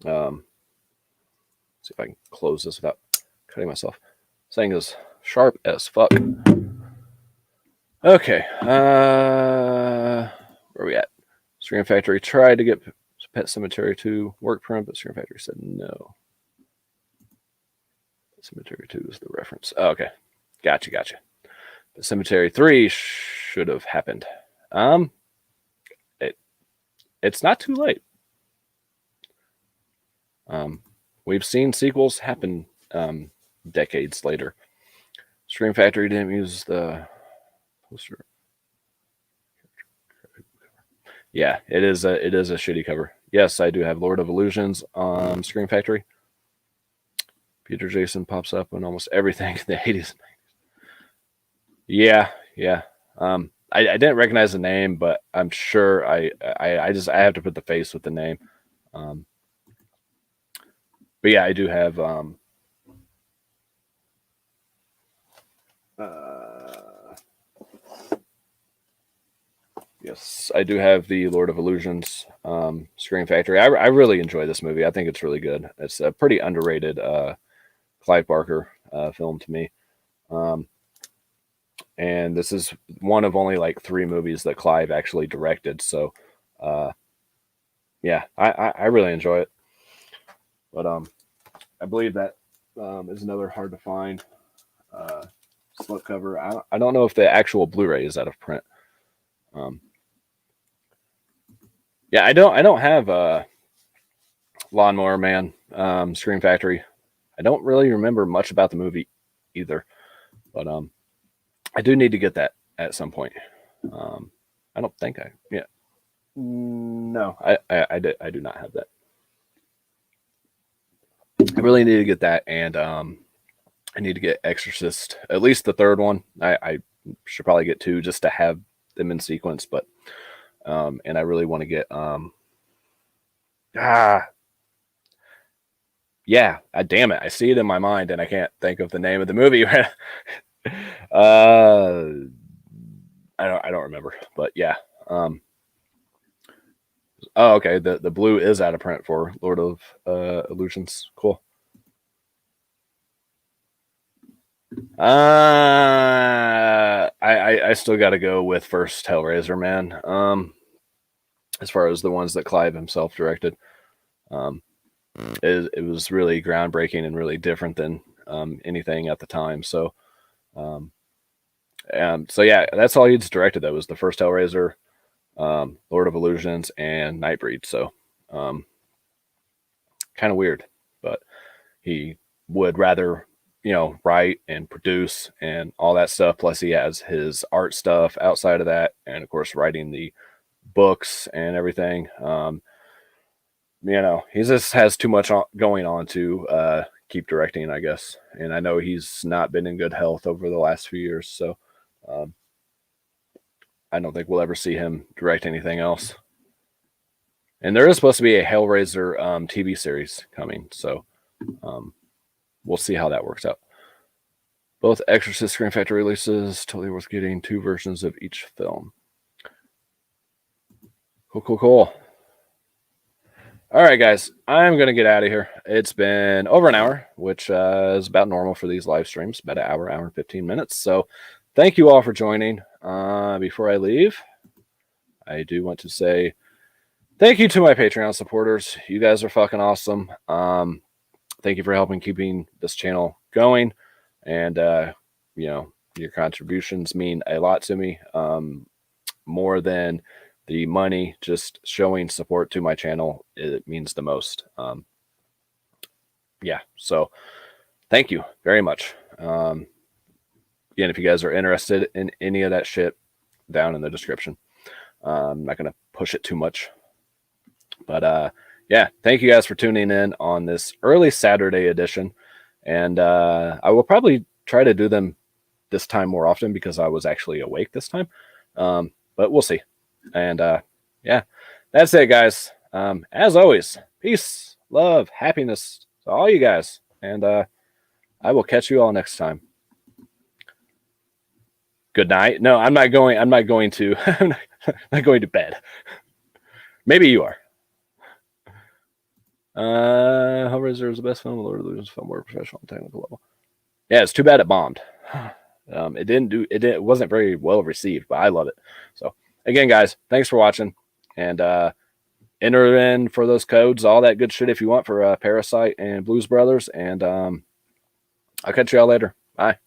See if I can close this without cutting myself. This thing is sharp as fuck. Okay. Where are we at? Scream Factory tried to get Pet Cemetery 2 work print, but Scream Factory said no. Pet Cemetery 2 is the reference. Oh, okay. Gotcha. Pet Cemetery 3 should have happened. It's not too late. We've seen sequels happen decades later. Scream Factory didn't use the poster. Yeah, it is a shitty cover. Yes, I do have Lord of Illusions on Scream Factory. Peter Jason pops up in almost everything in the 80s. Yeah. I didn't recognize the name, but I'm sure I have to put the face with the name. But yeah, I do have yes, I do have the Lord of Illusions Scream Factory. I really enjoy this movie. I think it's really good. It's a pretty underrated Clive Barker film to me. And this is one of only like 3 movies that Clive actually directed. So, yeah, I really enjoy it. But I believe that is another hard to find slipcover. I don't know if the actual Blu-ray is out of print. Yeah, I don't have Lawnmower Man Scream Factory. I don't really remember much about the movie either, but I do need to get that at some point. I don't think no, I do not have that. I really need to get that, and I need to get Exorcist, at least the third one. I should probably get two just to have them in sequence, but and I really want to get yeah, damn it, I see it in my mind and I can't think of the name of the movie. I don't remember, but yeah. Oh, okay. The blue is out of print for Lord of Illusions. Cool. I still got to go with first Hellraiser, man. As far as the ones that Clive himself directed, it was really groundbreaking and really different than anything at the time. So, so yeah, that's all he's directed. That was the first Hellraiser, Lord of Illusions, and Nightbreed. So, kind of weird, but he would rather, write and produce and all that stuff. Plus, he has his art stuff outside of that, and of course, writing the books and everything. He just has too much going on to keep directing, I guess. And I know he's not been in good health over the last few years, so I don't think we'll ever see him direct anything else. And there is supposed to be a Hellraiser TV series coming, so we'll see how that works out. Both Exorcist Scream Factory releases, totally worth getting 2 versions of each film. Cool. All right, guys, I'm going to get out of here. It's been over an hour, which is about normal for these live streams, about an hour and 15 minutes. So thank you all for joining. Before I leave, I do want to say thank you to my Patreon supporters. You guys are fucking awesome. Thank you for helping keeping this channel going. And, your contributions mean a lot to me, more than the money. Just showing support to my channel, it means the most. So thank you very much. Again, if you guys are interested in any of that shit, down in the description. I'm not going to push it too much, but thank you guys for tuning in on this early Saturday edition. And I will probably try to do them this time more often because I was actually awake this time. But we'll see. And that's it, guys. As always, peace, love, happiness to all you guys. And I will catch you all next time. Good night. No, I'm not going to I'm not going to bed. Maybe you are. Hellraiser is the best film. Lord of the Illusions film more professional and technical level. Yeah, it's too bad it bombed. It wasn't very well received, but I love it. So again, guys, thanks for watching, and enter in for those codes, all that good shit if you want for Parasite and Blues Brothers, and I'll catch y'all later. Bye.